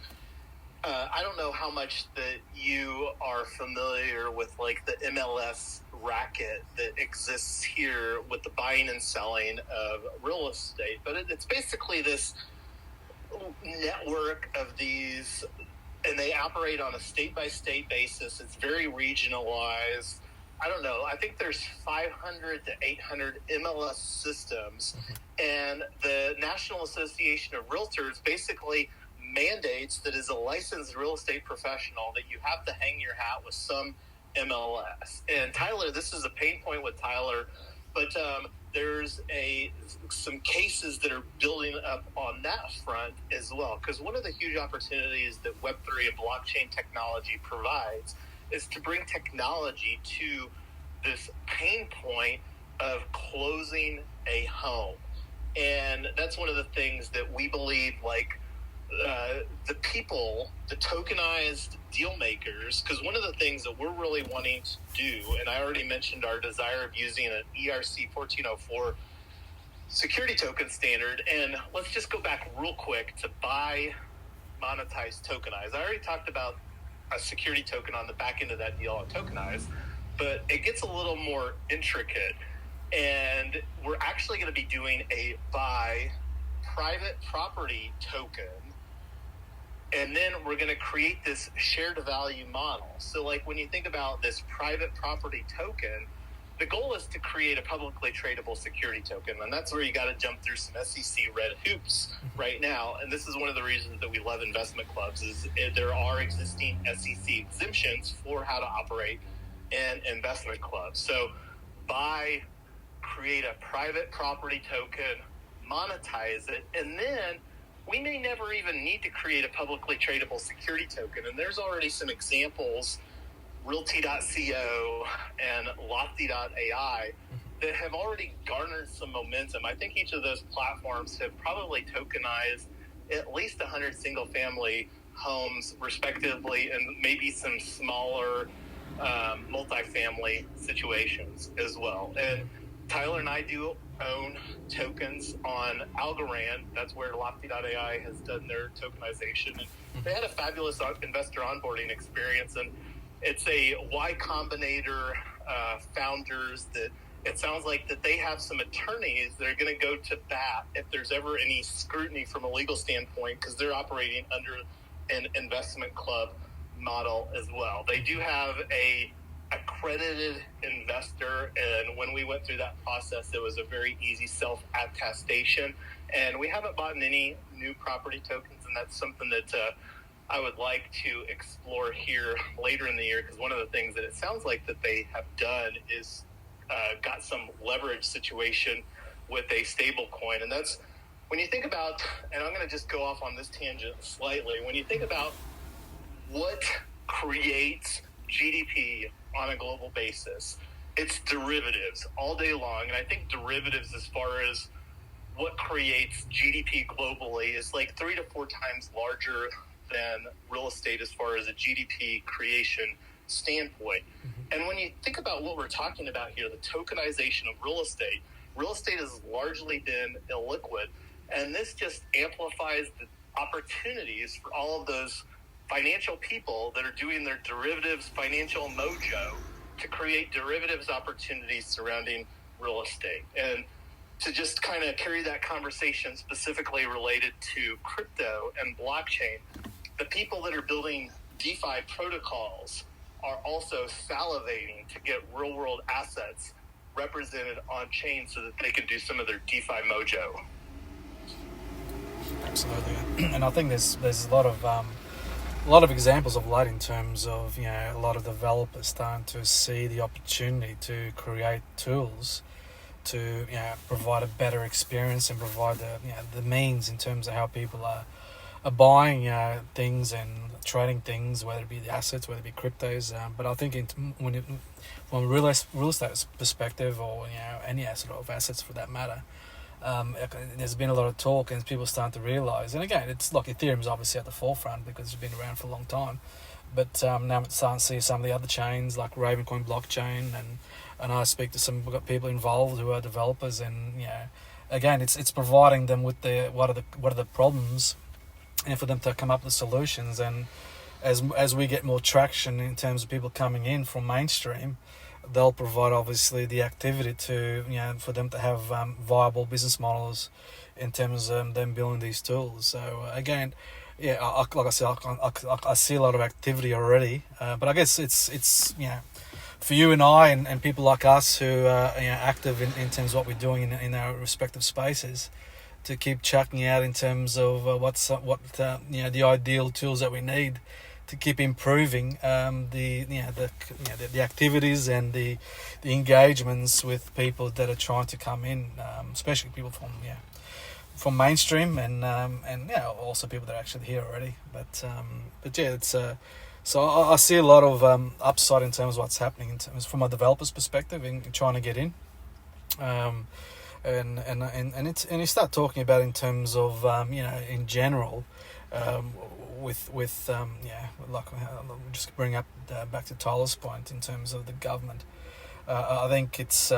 I don't know how much that you are familiar with the MLS racket that exists here with the buying and selling of real estate, but it's basically this network of these, and they operate on a state-by-state basis. It's very regionalized. I don't know. I think there's 500 to 800 MLS systems, and the National Association of Realtors basically mandates that as a licensed real estate professional that you have to hang your hat with some MLS. And Tyler, this is a pain point with Tyler, but there's some cases that are building up on that front as well. Because one of the huge opportunities that Web3 and blockchain technology provides is to bring technology to this pain point of closing a home. And that's one of the things that we believe, like, the people, the tokenized deal makers, because one of the things that we're really wanting to do, and I already mentioned our desire of using an ERC 1404 security token standard, and let's just go back real quick to buy, monetize, tokenize. I already talked about a security token on the back end of that deal on tokenize, but it gets a little more intricate, and we're actually going to be doing a buy private property token. And then we're going to create this shared value model. So like when you think about this private property token, the goal is to create a publicly tradable security token. And that's where you got to jump through some SEC red hoops right now. And this is one of the reasons that we love investment clubs is there are existing SEC exemptions for how to operate an investment club. So create a private property token, monetize it, and then we may never even need to create a publicly tradable security token. And there's already some examples, Realty.co and Lofty.ai, that have already garnered some momentum. I think each of those platforms have probably tokenized at least 100 single-family homes, respectively, and maybe some smaller multifamily situations as well. And Tyler and I do own tokens on Algorand. That's where Lofty.ai has done their tokenization. And they had a fabulous investor onboarding experience. And it's a Y Combinator founders that it sounds like that they have some attorneys that are going to go to bat if there's ever any scrutiny from a legal standpoint, because they're operating under an investment club model as well. They do have a accredited investor, and when we went through that process, it was a very easy self-attestation, and we haven't bought any new property tokens, and that's something that I would like to explore here later in the year, because one of the things that it sounds like that they have done is got some leverage situation with a stable coin. And that's when you think about, and I'm going to just go off on this tangent slightly, when you think about what creates GDP on a global basis, it's derivatives all day long. And I think derivatives, as far as what creates GDP globally, is like 3 to 4 times larger than real estate as far as a GDP creation standpoint. And when you think about what we're talking about here, the tokenization of real estate has largely been illiquid. And this just amplifies the opportunities for all of those financial people that are doing their derivatives financial mojo to create derivatives opportunities surrounding real estate. And to just kind of carry that conversation specifically related to crypto and blockchain, the people that are building DeFi protocols are also salivating to get real world assets represented on chain so that they can do some of their DeFi mojo. Absolutely. And I think there's a lot of examples of late in terms of, you know, a lot of developers starting to see the opportunity to create tools to, you know, provide a better experience and provide the means in terms of how people are buying things and trading things, whether it be the assets, whether it be cryptos. But I think from a real estate perspective, or, you know, any asset of assets for that matter, there's been a lot of talk and people starting to realise. And again, it's like Ethereum's obviously at the forefront because it's been around for a long time. But now I'm starting to see some of the other chains like Ravencoin blockchain, and I speak to some people involved who are developers, and, you know, again, it's providing them with what are the problems, and for them to come up with solutions. And as we get more traction in terms of people coming in from mainstream, they'll provide obviously the activity to, you know, for them to have viable business models in terms of them building these tools. So again, yeah, like I said, I see a lot of activity already, but I guess it's you know, for you and I and people like us who are, you know, active in terms of what we're doing in our respective spaces, to keep chucking out in terms of the ideal tools that we need to keep improving the activities and the engagements with people that are trying to come in, especially people from mainstream and also people that are actually here already. But yeah, it's so I see a lot of upside in terms of what's happening in terms from a developer's perspective in trying to get in. And you start talking about in terms of in general, just bring up back to Tyler's point in terms of the government. I think it's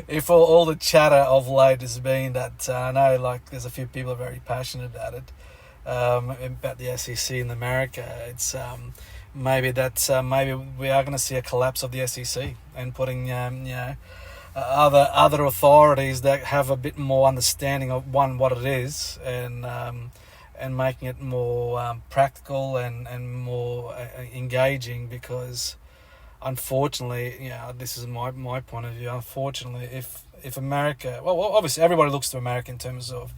if all the chatter of late has been that I know like there's a few people are very passionate about it, about the SEC in America. It's maybe we are going to see a collapse of the SEC and putting other authorities that have a bit more understanding of what it is and making it more practical and more engaging, because unfortunately, this is my point of view. Unfortunately, if America, well, obviously everybody looks to America in terms of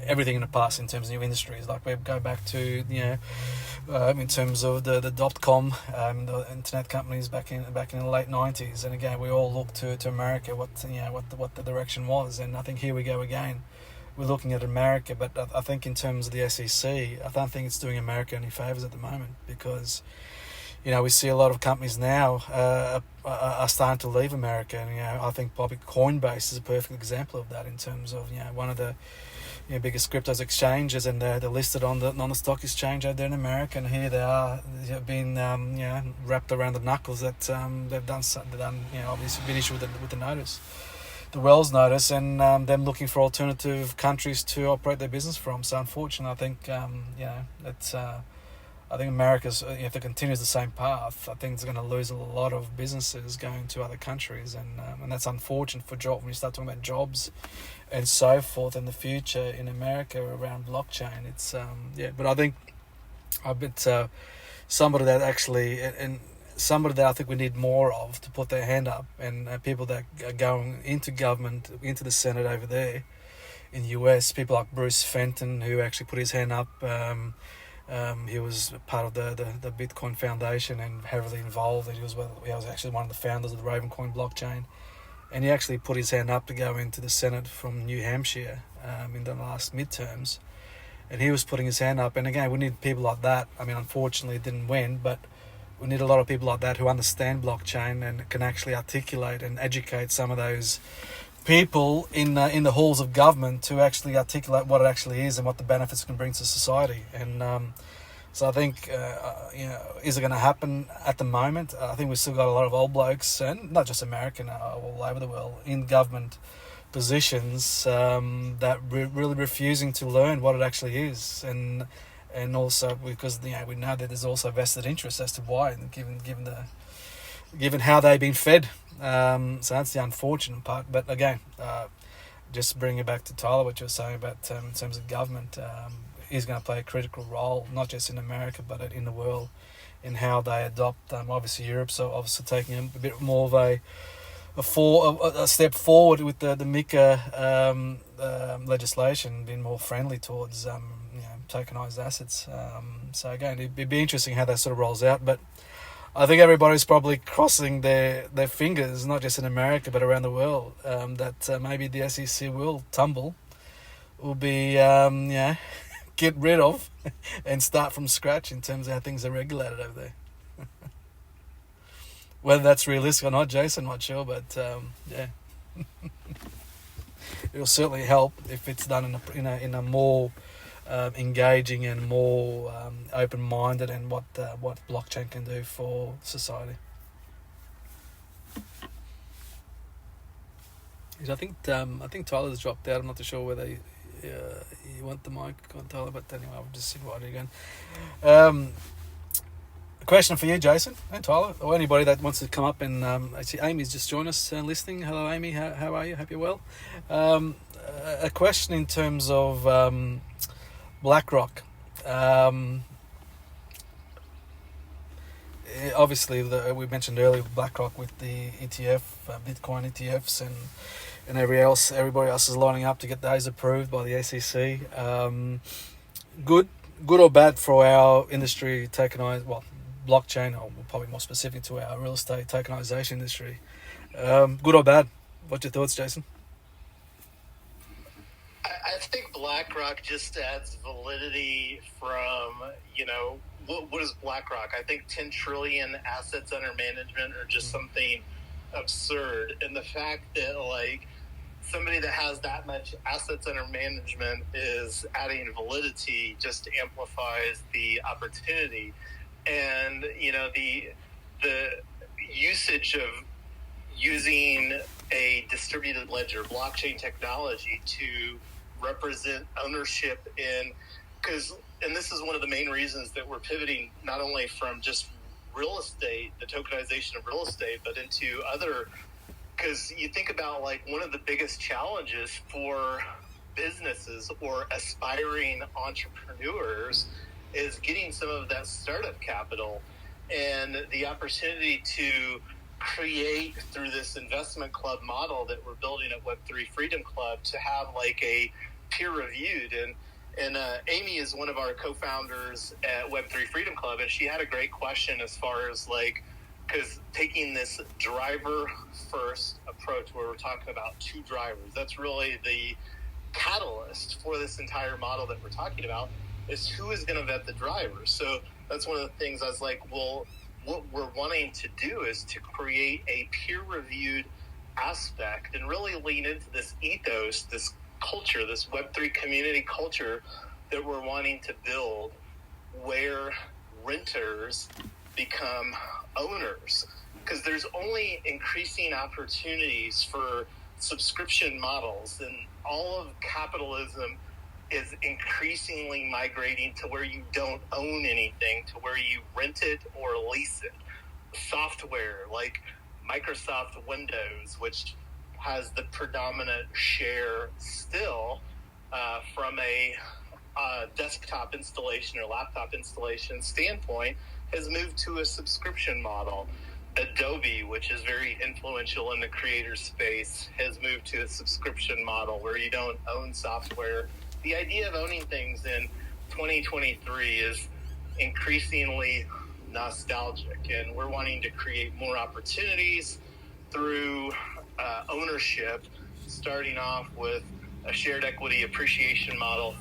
everything in the past, in terms of new industries. Like we go back to in terms of the .com, the internet companies back in the late 90s, and again we all look to America what the direction was, and I think here we go again. We're looking at America, but I think in terms of the SEC, I don't think it's doing America any favors at the moment, because we see a lot of companies now are starting to leave America, and I think probably Coinbase is a perfect example of that in terms of one of the biggest cryptos exchanges, and they're listed on the stock exchange out there in America, and here they are, being wrapped around the knuckles that they've done obviously been issued with the notice, the Wells notice, and them looking for alternative countries to operate their business from. So unfortunately, I think I think America's, if it continues the same path, I think it's going to lose a lot of businesses going to other countries, and that's unfortunate for jobs. When you start talking about jobs and so forth in the future in America around blockchain, it's But I think somebody that actually and somebody that I think we need more of to put their hand up, and people that are going into government, into the Senate over there in the US, people like Bruce Fenton, who actually put his hand up. He was part of the Bitcoin Foundation and heavily involved. He was actually one of the founders of the Ravencoin blockchain, and he actually put his hand up to go into the Senate from New Hampshire in the last midterms, and he was putting his hand up. And again, we need people like that. I mean, unfortunately, it didn't win, but we need a lot of people like that who understand blockchain and can actually articulate and educate some of those people in the halls of government to actually articulate what it actually is and what the benefits can bring to society. And so I think, is it going to happen at the moment? I think we've still got a lot of old blokes, and not just American, all over the world, in government positions that really refusing to learn what it actually is, and also because we know that there's also vested interest as to why, given how they've been fed. So that's the unfortunate part. But again, just bring it back to Tyler, what you were saying about in terms of government, is going to play a critical role, not just in America but in the world, in how they adopt. Obviously, Europe's obviously taking a bit more of a step forward with the MiCA legislation, being more friendly towards tokenized assets. So again, it'd be interesting how that sort of rolls out, but I think everybody's probably crossing their fingers, not just in America but around the world, that maybe the SEC will be get rid of and start from scratch in terms of how things are regulated over there. Whether that's realistic or not, Jason, not sure, but it'll certainly help if it's done in a more engaging and more open-minded, and what blockchain can do for society. I think Tyler's dropped out. I'm not too sure whether you want the mic on Tyler, but anyway, I'll just see what again. A question for you, Jason and Tyler, or anybody that wants to come up. And actually, Amy's just joined us listening. Hello, Amy. How are you? Hope you're well. A question in terms of BlackRock. Obviously, we mentioned earlier BlackRock with the ETF, Bitcoin ETFs, and everybody else is lining up to get those approved by the SEC. Good or bad for our industry blockchain, or probably more specific to our real estate tokenization industry. Good or bad? What's your thoughts, Jason? I think BlackRock just adds validity from, what is BlackRock? I think 10 trillion assets under management are just something absurd. And the fact that, somebody that has that much assets under management is adding validity just amplifies the opportunity. And, the usage of using a distributed ledger, blockchain technology to represent ownership and this is one of the main reasons that we're pivoting not only from just real estate, the tokenization of real estate, but into other, because you think about one of the biggest challenges for businesses or aspiring entrepreneurs is getting some of that startup capital, and the opportunity to create through this investment club model that we're building at Web3 Freedom Club to have a peer-reviewed, and Amy is one of our co-founders at Web3 Freedom Club, and she had a great question as far as because taking this driver-first approach where we're talking about two drivers, that's really the catalyst for this entire model that we're talking about, is who is going to vet the driver. So that's one of the things I was well, what we're wanting to do is to create a peer-reviewed aspect and really lean into this ethos, this culture, this Web3 community culture that we're wanting to build, where renters become owners, because there's only increasing opportunities for subscription models, and all of capitalism is increasingly migrating to where you don't own anything, to where you rent it or lease it. Software like Microsoft Windows, which has the predominant share still from a desktop installation or laptop installation standpoint, has moved to a subscription model. Adobe, which is very influential in the creator space, has moved to a subscription model where you don't own software. The idea of owning things in 2023 is increasingly nostalgic, and we're wanting to create more opportunities through ownership, starting off with a shared equity appreciation model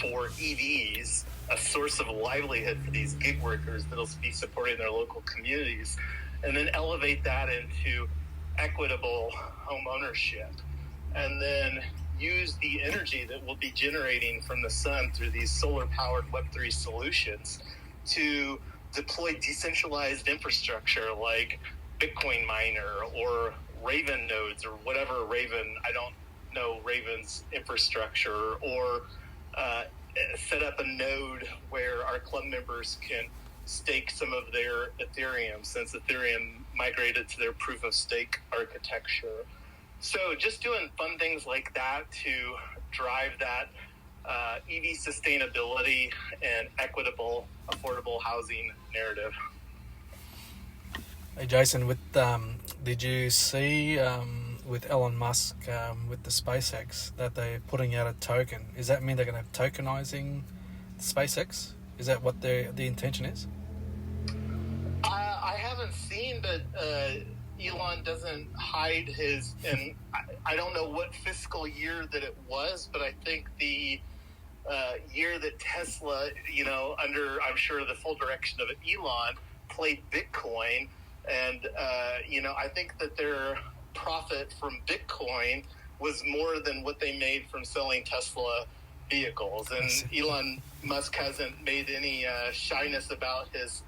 for EVs, a source of livelihood for these gig workers that'll be supporting their local communities, and then elevate that into equitable home ownership, and then use the energy that we'll be generating from the sun through these solar-powered Web3 solutions to deploy decentralized infrastructure like Bitcoin miner or Raven nodes or whatever I don't know Raven's infrastructure, or set up a node where our club members can stake some of their Ethereum, since Ethereum migrated to their proof of stake architecture. So just doing fun things like that to drive that EV sustainability and equitable, affordable housing narrative. Hey Jason, did you see with Elon Musk with the SpaceX that they're putting out a token? Does that mean they're going to have tokenizing SpaceX? Is that what the intention is? I haven't seen, but Elon doesn't hide his, and I don't know what fiscal year that it was, but I think the year that Tesla, under, I'm sure, the full direction of Elon, played Bitcoin, and, I think that their profit from Bitcoin was more than what they made from selling Tesla vehicles. And Elon Musk hasn't made any shyness about his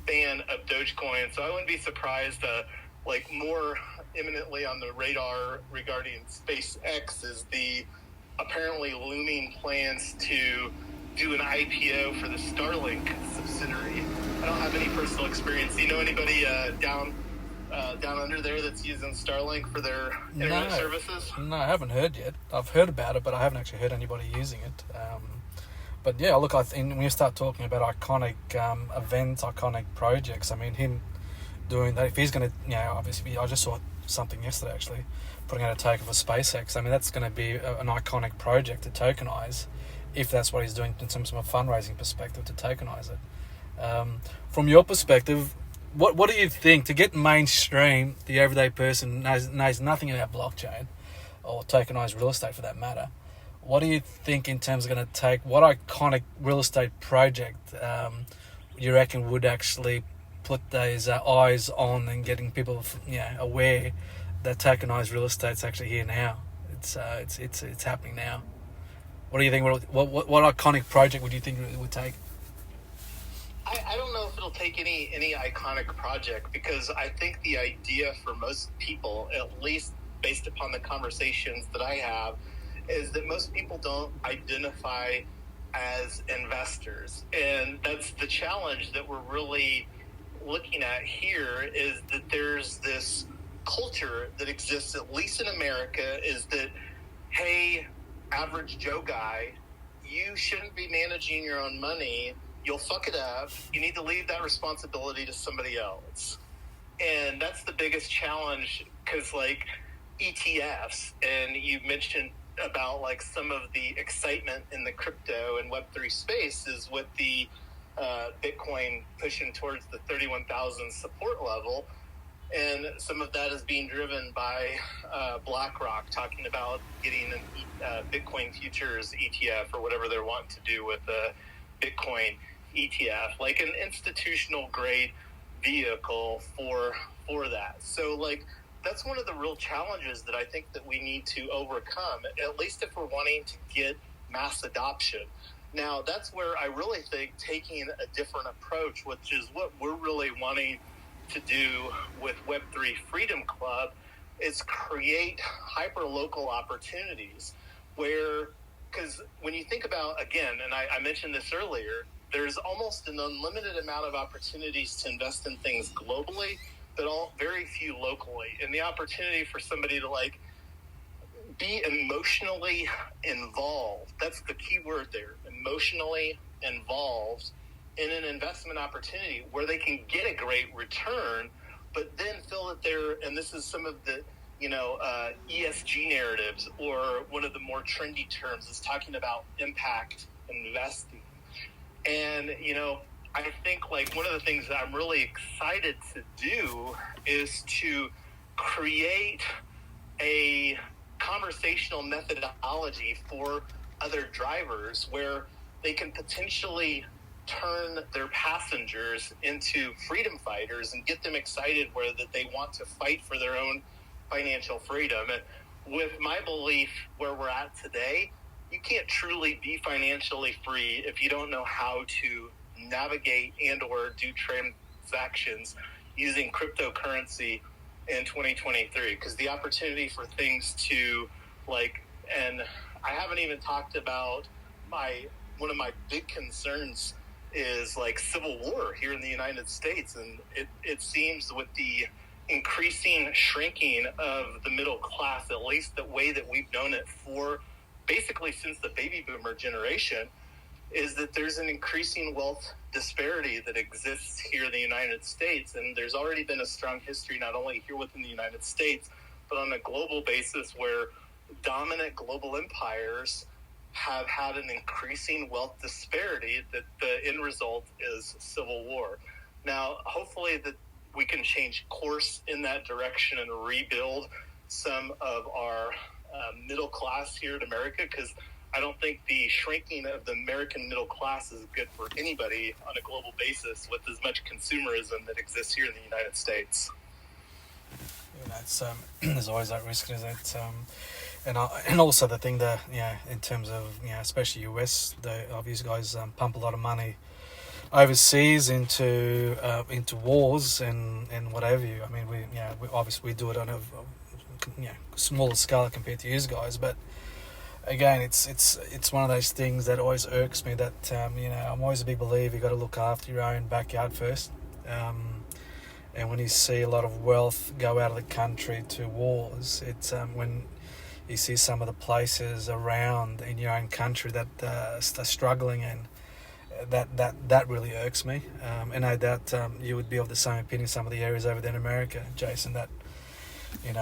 ban of Dogecoin, so I wouldn't be surprised. More imminently on the radar regarding SpaceX is the apparently looming plans to do an IPO for the Starlink subsidiary. I don't have any personal experience. Do you know anybody down under there that's using Starlink for their internet services? No, I haven't heard yet. I've heard about it, but I haven't actually heard anybody using it. But yeah, look, I think when you start talking about iconic events, iconic projects, I mean, him doing that, if he's going to, obviously, I just saw something yesterday actually, putting out a token for SpaceX. I mean, that's going to be an iconic project to tokenize, if that's what he's doing in terms of a fundraising perspective, to tokenize it. From your perspective, what do you think, to get mainstream, the everyday person knows nothing about blockchain or tokenized real estate for that matter? What do you think in terms of going to take, what iconic real estate project you reckon would actually put those eyes on and getting people aware that tokenized real estate's actually here now? It's happening now. What do you think? What iconic project would you think it would take? I don't know if it'll take any iconic project, because I think the idea for most people, at least based upon the conversations that I have, is that most people don't identify as investors. And that's the challenge that we're really looking at here, is that there's this culture that exists, at least in America, is that, hey, average Joe guy, you shouldn't be managing your own money. You'll fuck it up. You need to leave that responsibility to somebody else. And that's the biggest challenge, because like ETFs, and you mentioned about like some of the excitement in the crypto and Web3 space is with the Bitcoin pushing towards the 31,000 support level. And some of that is being driven by BlackRock talking about getting a Bitcoin futures ETF, or whatever they're wanting to do with the Bitcoin ETF, like an institutional grade vehicle for that. So like, that's one of the real challenges that I think that we need to overcome, at least if we're wanting to get mass adoption. Now, that's where I really think taking a different approach, which is what we're really wanting to do with Web3 Freedom Club, is create hyper-local opportunities where, because when you think about, again, and I mentioned this earlier, there's almost an unlimited amount of opportunities to invest in things globally, but very few locally. And the opportunity for somebody to like be emotionally involved, that's the key word there, emotionally involved in an investment opportunity where they can get a great return, but then feel that and this is some of the, ESG narratives, or one of the more trendy terms is talking about impact investing. And, I think like one of the things that I'm really excited to do is to create a conversational methodology for other drivers where they can potentially turn their passengers into freedom fighters and get them excited where that they want to fight for their own financial freedom. And with my belief where we're at today, you can't truly be financially free if you don't know how to navigate and or do transactions using cryptocurrency in 2023, because the opportunity for things to like, and I haven't even talked about one of my big concerns is like civil war here in the United States. And it seems with the increasing shrinking of the middle class, at least the way that we've known it for basically since the baby boomer generation, is that there's an increasing wealth disparity that exists here in the United States. And there's already been a strong history, not only here within the United States, but on a global basis, where dominant global empires have had an increasing wealth disparity that the end result is civil war. Now, hopefully that we can change course in that direction and rebuild some of our middle class here in America, because I don't think the shrinking of the American middle class is good for anybody on a global basis with as much consumerism that exists here in the United States. It's there's always that risk, isn't it? And also the thing that in terms of especially US, the obvious guys pump a lot of money overseas into wars and whatever you. I mean, we obviously we do it on a smaller scale compared to you guys, but again, it's one of those things that always irks me. That I'm always a big believer you got to look after your own backyard first. And when you see a lot of wealth go out of the country to wars, it's when you see some of the places around in your own country that are struggling, and that really irks me. And I doubt you would be of the same opinion. Some of the areas over there in America, Jason, that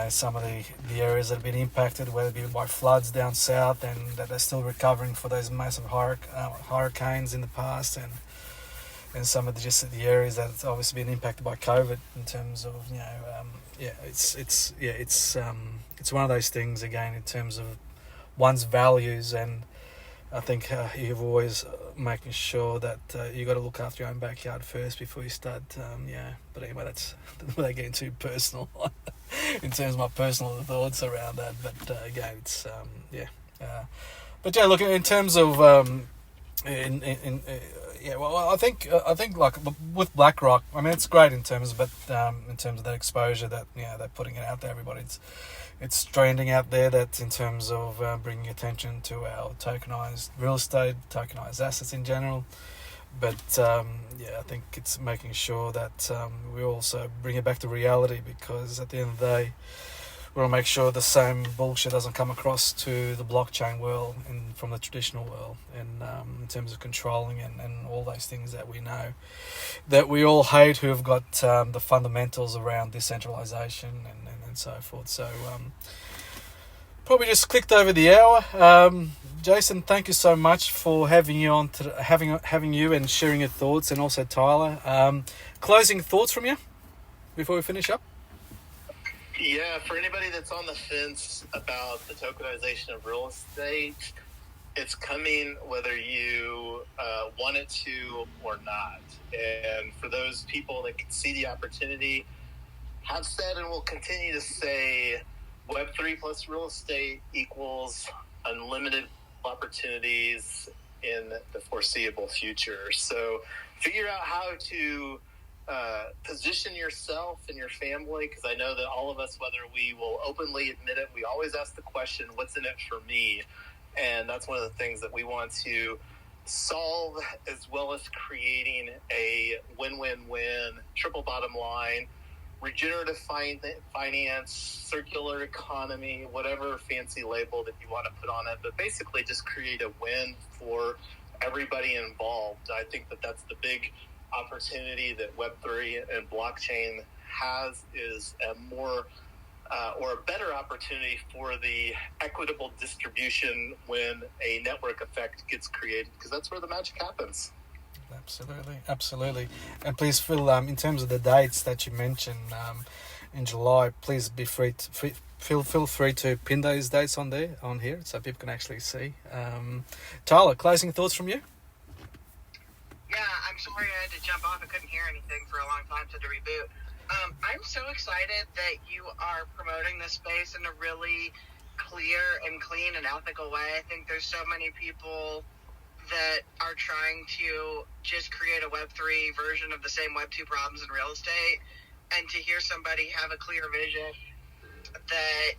some of the areas that have been impacted, whether it be by floods down south, and that they're still recovering for those massive hurricanes in the past, and some of the areas that have obviously been impacted by COVID in terms of it's one of those things again in terms of one's values, and I think you've always making sure that you got to look after your own backyard first before you start. But anyway, that's without getting too personal in terms of my personal thoughts around that. But again, it's but yeah, look in terms of I think like with BlackRock, I mean it's great in terms of that exposure that they're putting it out there. Everybody, it's trending out there that in terms of bringing attention to our tokenized real estate, tokenized assets in general. But I think it's making sure that we also bring it back to reality, because at the end of the day, we want to make sure the same bullshit doesn't come across to the blockchain world and from the traditional world, and in terms of controlling and all those things that we know that we all hate, who have got the fundamentals around decentralization and so forth. So probably just clicked over the hour. Jason, thank you so much for having you on, having you and sharing your thoughts, and also Tyler. Closing thoughts from you before we finish up? Yeah, for anybody that's on the fence about the tokenization of real estate, it's coming whether you want it to or not. And for those people that can see the opportunity, have said and will continue to say, Web3 plus real estate equals unlimited opportunities in the foreseeable future. So figure out how to position yourself and your family, because I know that all of us, whether we will openly admit it, we always ask the question, what's in it for me? And that's one of the things that we want to solve, as well as creating a win-win-win, triple bottom line, regenerative finance, circular economy, whatever fancy label that you want to put on it, but basically just create a win for everybody involved. I think that that's the big opportunity that Web3 and blockchain has, is a more or a better opportunity for the equitable distribution when a network effect gets created, because that's where the magic happens. Absolutely. And please feel in terms of the dates that you mentioned in July, please be feel free to pin those dates on here so people can actually see. Tyler, closing thoughts from you? Yeah, I'm sorry I had to jump off. I couldn't hear anything for a long time, so to reboot. I'm so excited that you are promoting this space in a really clear and clean and ethical way. I think there's so many people that are trying to just create a Web3 version of the same Web2 problems in real estate, and to hear somebody have a clear vision that,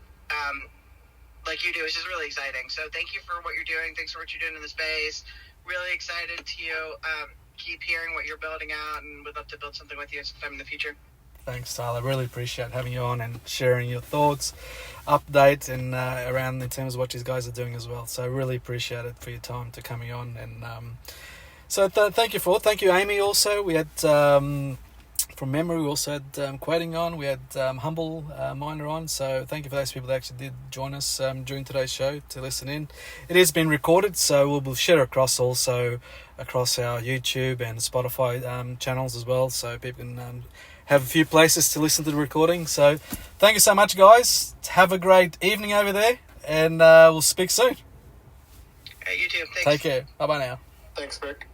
like you do, is just really exciting. So thank you for what you're doing. Thanks for what you're doing in the space. Really excited to keep hearing what you're building out, and would love to build something with you sometime in the future. Thanks, Tyler. Really appreciate having you on and sharing your thoughts, updates, and around in terms of what you guys are doing as well. So really appreciate it for your time to coming on. And thank you, Amy. Also, we had from memory, we also had Quoting on. We had Humble Miner on. So thank you for those people that actually did join us during today's show to listen in. It has been recorded, so we'll share across our YouTube and Spotify channels as well, so people can have a few places to listen to the recording. So thank you so much, guys. Have a great evening over there, and we'll speak soon. Hey, you too. Thanks. Take care. Bye-bye now. Thanks, BRIK.